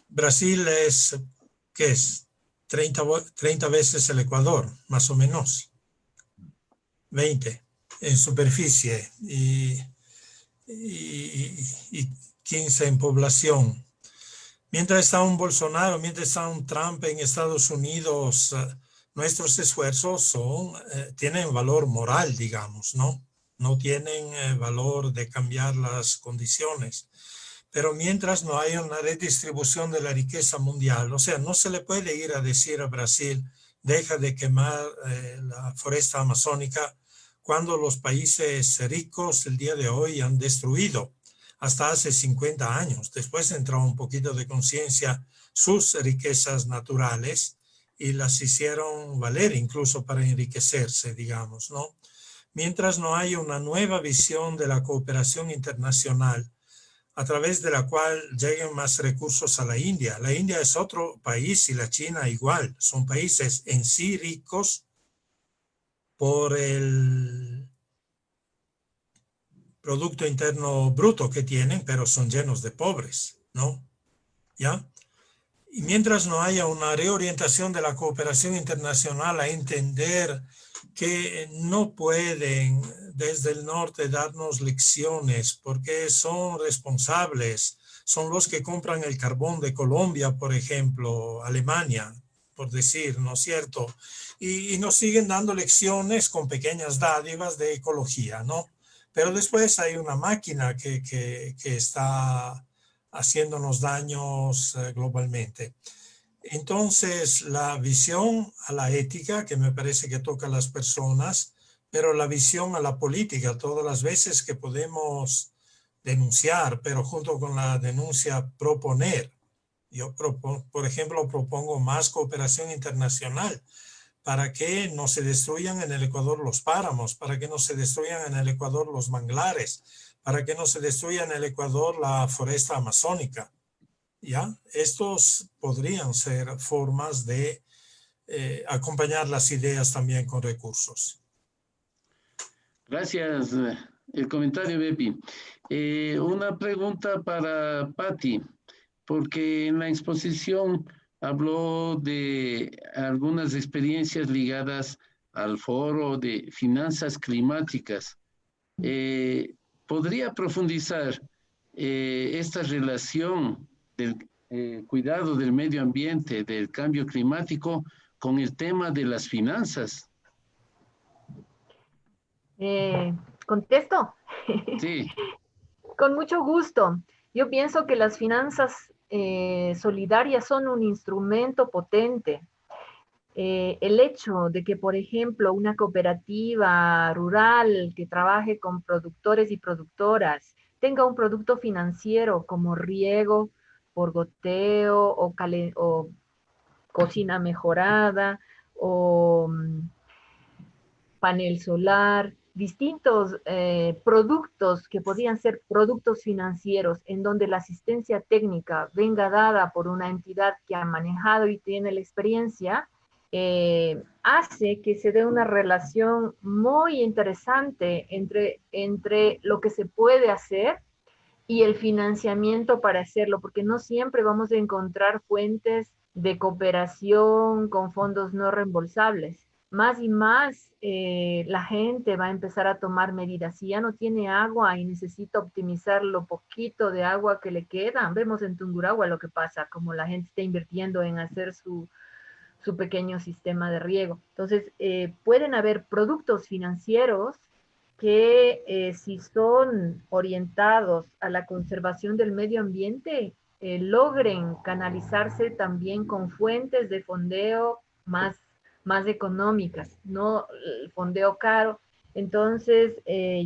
Brasil es, ¿qué es? 30 veces el Ecuador, más o menos. 20 en superficie y 15 en población. Mientras está un Bolsonaro, mientras está un Trump en Estados Unidos, nuestros esfuerzos tienen valor moral, digamos, ¿no? No tienen valor de cambiar las condiciones. Pero mientras no haya una redistribución de la riqueza mundial, o sea, no se le puede ir a decir a Brasil, deja de quemar la foresta amazónica, cuando los países ricos el día de hoy han destruido hasta hace 50 años. Después entró un poquito de conciencia sus riquezas naturales y las hicieron valer incluso para enriquecerse, digamos, ¿no? Mientras no haya una nueva visión de la cooperación internacional a través de la cual lleguen más recursos a la India. La India es otro país y la China igual. Son países en sí ricos por el Producto Interno Bruto que tienen, pero son llenos de pobres, ¿no? ¿Ya? Y mientras no haya una reorientación de la cooperación internacional a entender que no pueden desde el norte darnos lecciones porque son responsables, son los que compran el carbón de Colombia, por ejemplo, Alemania, por decir, ¿no es cierto? Y nos siguen dando lecciones con pequeñas dádivas de ecología, ¿no? Pero después hay una máquina que está haciéndonos daños globalmente. Entonces, la visión a la ética, que me parece que toca a las personas, pero la visión a la política, todas las veces que podemos denunciar, pero junto con la denuncia proponer. Yo, por ejemplo, propongo más cooperación internacional para que no se destruyan en el Ecuador los páramos, para que no se destruyan en el Ecuador los manglares, para que no se destruya en el Ecuador la foresta amazónica. ¿Ya? Estos podrían ser formas de acompañar las ideas también con recursos. Gracias. El comentario, Bepi. Una pregunta para Patti, porque en la exposición habló de algunas experiencias ligadas al foro de finanzas climáticas. ¿Podría profundizar esta relación cuidado del medio ambiente, del cambio climático, con el tema de las finanzas. ¿Contesto? Sí. Con mucho gusto. Yo pienso que las finanzas solidarias son un instrumento potente. El hecho de que, por ejemplo, una cooperativa rural que trabaje con productores y productoras tenga un producto financiero como riego por goteo o cocina mejorada o panel solar, distintos productos que podrían ser productos financieros en donde la asistencia técnica venga dada por una entidad que ha manejado y tiene la experiencia, hace que se dé una relación muy interesante entre lo que se puede hacer y el financiamiento para hacerlo, porque no siempre vamos a encontrar fuentes de cooperación con fondos no reembolsables. Más y más la gente va a empezar a tomar medidas. Si ya no tiene agua y necesita optimizar lo poquito de agua que le queda, vemos en Tungurahua lo que pasa, como la gente está invirtiendo en hacer su pequeño sistema de riego. Entonces, pueden haber productos financieros que si son orientados a la conservación del medio ambiente, logren canalizarse también con fuentes de fondeo más económicas, no el fondeo caro. Entonces,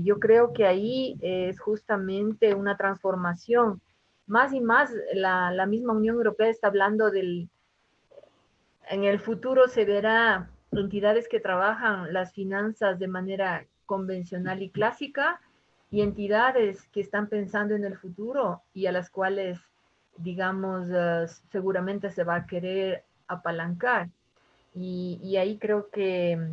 yo creo que ahí es justamente una transformación. Más y más, la misma Unión Europea está hablando en el futuro se verá entidades que trabajan las finanzas de manera convencional y clásica y entidades que están pensando en el futuro y a las cuales, digamos, seguramente se va a querer apalancar. Y ahí creo que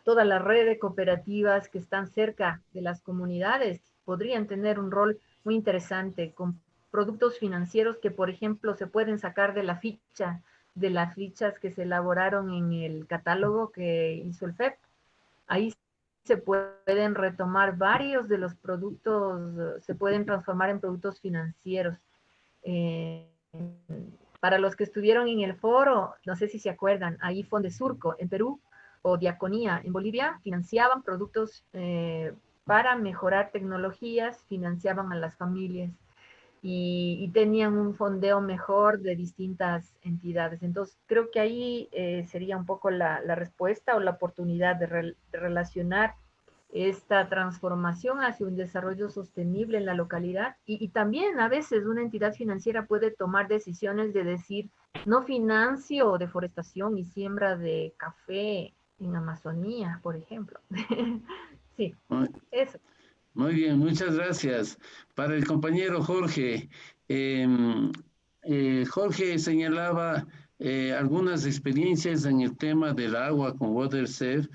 toda la red de cooperativas que están cerca de las comunidades podrían tener un rol muy interesante con productos financieros que, por ejemplo, se pueden sacar de las fichas que se elaboraron en el catálogo que hizo el FEP. Ahí se pueden retomar varios de los productos, se pueden transformar en productos financieros. Para los que estuvieron en el foro, no sé si se acuerdan, ahí Fondesurco en Perú o Diaconía en Bolivia financiaban productos para mejorar tecnologías, financiaban a las familias y tenían un fondeo mejor de distintas entidades. Entonces, creo que ahí sería un poco la respuesta o la oportunidad de relacionar esta transformación hacia un desarrollo sostenible en la localidad y también a veces una entidad financiera puede tomar decisiones de decir, no financio deforestación y siembra de café en Amazonía, por ejemplo. Sí, eso. Muy bien, muchas gracias. Para el compañero Jorge, Jorge señalaba algunas experiencias en el tema del agua con WaterServe,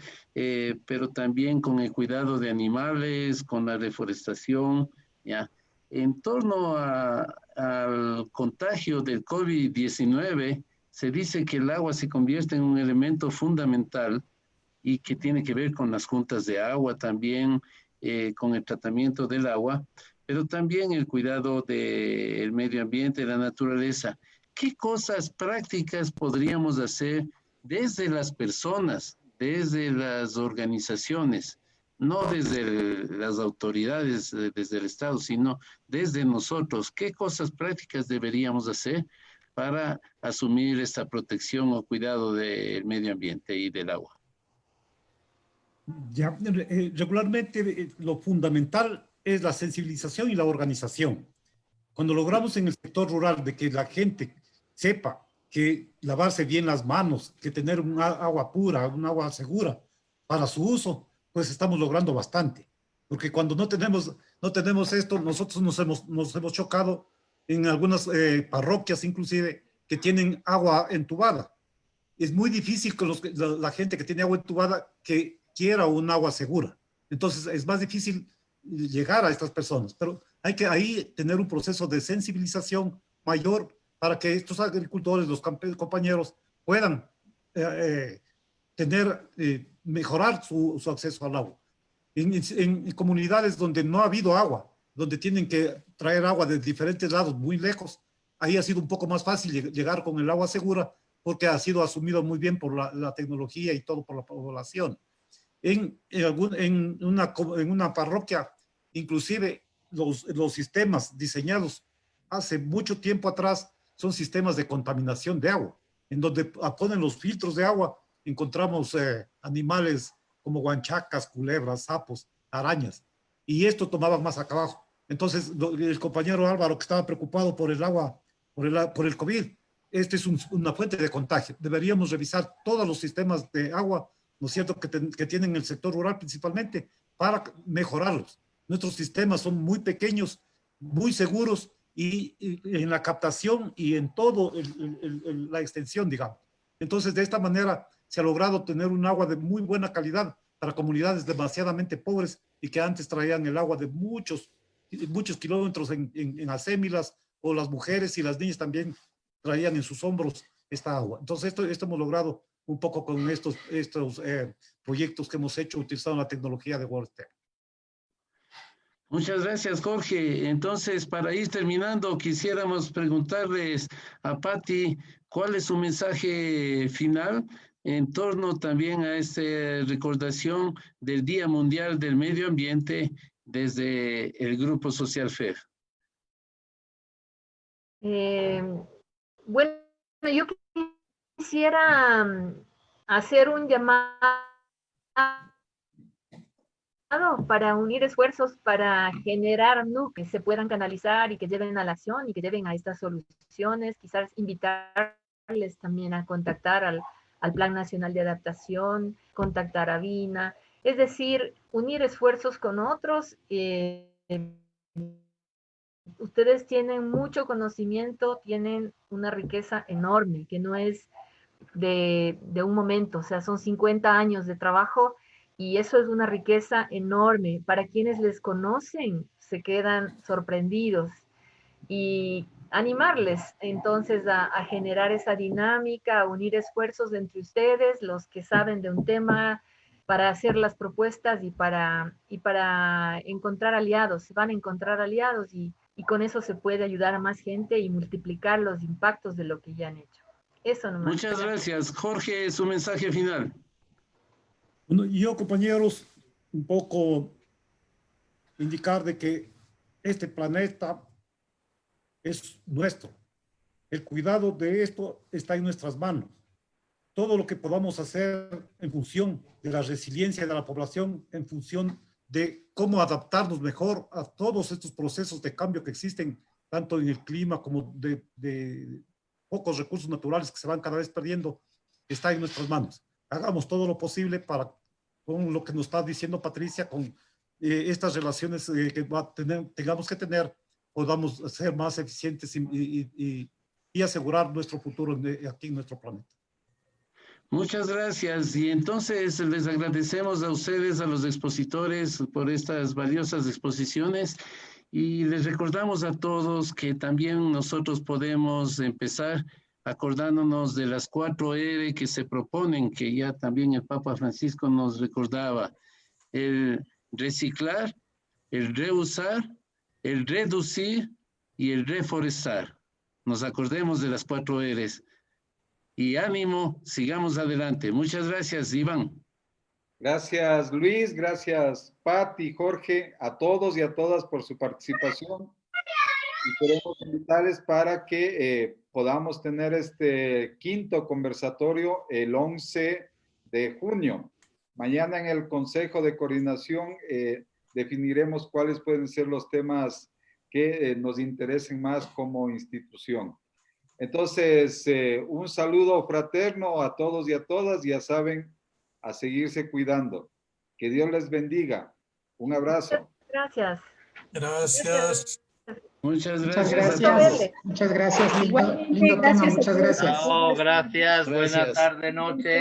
pero también con el cuidado de animales, con la deforestación, ¿ya? En torno al contagio del COVID-19, se dice que el agua se convierte en un elemento fundamental y que tiene que ver con las juntas de agua también, con el tratamiento del agua, pero también el cuidado del medio ambiente, de la naturaleza. ¿Qué cosas prácticas podríamos hacer desde las personas, desde las organizaciones, no desde las autoridades, desde el Estado, sino desde nosotros? ¿Qué cosas prácticas deberíamos hacer para asumir esta protección o cuidado del medio ambiente y del agua? Ya, regularmente lo fundamental es la sensibilización y la organización. Cuando logramos en el sector rural de que la gente sepa que lavarse bien las manos, que tener un agua pura, un agua segura para su uso, pues estamos logrando bastante. Porque cuando no tenemos esto, nosotros nos hemos chocado en algunas parroquias inclusive que tienen agua entubada. Es muy difícil con la gente que tiene agua entubada que quiera un agua segura. Entonces es más difícil llegar a estas personas, pero hay que ahí tener un proceso de sensibilización mayor para que estos agricultores, los compañeros, puedan mejorar su acceso al agua. En comunidades donde no ha habido agua, donde tienen que traer agua de diferentes lados, muy lejos, ahí ha sido un poco más fácil llegar con el agua segura porque ha sido asumido muy bien por la tecnología y todo por la población. En una parroquia, inclusive los sistemas diseñados hace mucho tiempo atrás son sistemas de contaminación de agua, en donde ponen los filtros de agua, encontramos animales como guanchacas, culebras, sapos, arañas, y esto tomaban más acá abajo. Entonces, el compañero Álvaro, que estaba preocupado por el agua, por el COVID, este es una fuente de contagio. Deberíamos revisar todos los sistemas de agua, ¿no es cierto?, que tienen el sector rural principalmente, para mejorarlos. Nuestros sistemas son muy pequeños, muy seguros, y en la captación y en todo la extensión, digamos. Entonces, de esta manera se ha logrado tener un agua de muy buena calidad para comunidades demasiadamente pobres y que antes traían el agua de muchos kilómetros en acémilas, o las mujeres y las niñas también traían en sus hombros esta agua. Entonces, esto hemos logrado un poco con estos proyectos que hemos hecho utilizando la tecnología de WorldTech. Muchas gracias, Jorge. Entonces, para ir terminando, quisiéramos preguntarles a Patti cuál es su mensaje final en torno también a esta recordación del Día Mundial del Medio Ambiente desde el Grupo Social FEF. Bueno, yo quisiera hacer un llamado para unir esfuerzos para generar que se puedan canalizar y que lleven a la acción y que lleven a estas soluciones. Quizás invitarles también a contactar al Plan Nacional de Adaptación, contactar a VINA, es decir, unir esfuerzos con otros. Ustedes tienen mucho conocimiento, tienen una riqueza enorme que no es de un momento, o sea, son 50 años de trabajo. Y eso es una riqueza enorme. Para quienes les conocen, se quedan sorprendidos. Y animarles entonces a generar esa dinámica, a unir esfuerzos entre ustedes, los que saben de un tema, para hacer las propuestas y para encontrar aliados. Se van a encontrar aliados y con eso se puede ayudar a más gente y multiplicar los impactos de lo que ya han hecho. Eso nomás. Muchas gracias. Jorge, su mensaje final. Bueno, yo, compañeros, un poco indicar de que este planeta es nuestro. El cuidado de esto está en nuestras manos. Todo lo que podamos hacer en función de la resiliencia de la población, en función de cómo adaptarnos mejor a todos estos procesos de cambio que existen, tanto en el clima como de pocos recursos naturales que se van cada vez perdiendo, está en nuestras manos. Hagamos todo lo posible para, con lo que nos está diciendo Patricia, con estas relaciones que tengamos que tener, podamos ser más eficientes y asegurar nuestro futuro aquí en nuestro planeta. Muchas gracias. Y entonces les agradecemos a ustedes, a los expositores, por estas valiosas exposiciones. Y les recordamos a todos que también nosotros podemos empezar acordándonos de las 4 R que se proponen, que ya también el Papa Francisco nos recordaba: el reciclar, el reusar, el reducir y el reforestar. Nos acordemos de las 4 R's. Y ánimo, sigamos adelante. Muchas gracias, Iván. Gracias, Luis. Gracias, Patti, Jorge, a todos y a todas por su participación. Y queremos invitarles para que podamos tener este 5º conversatorio el 11 de junio. Mañana en el Consejo de Coordinación definiremos cuáles pueden ser los temas que nos interesen más como institución. Entonces, un saludo fraterno a todos y a todas. Ya saben, a seguirse cuidando. Que Dios les bendiga. Un abrazo. Gracias. Gracias. Muchas Muchas gracias. gracias. Muchas gracias. Lindo tema. Muchas gracias. Chao, gracias. Buena Gracias. tarde, noche.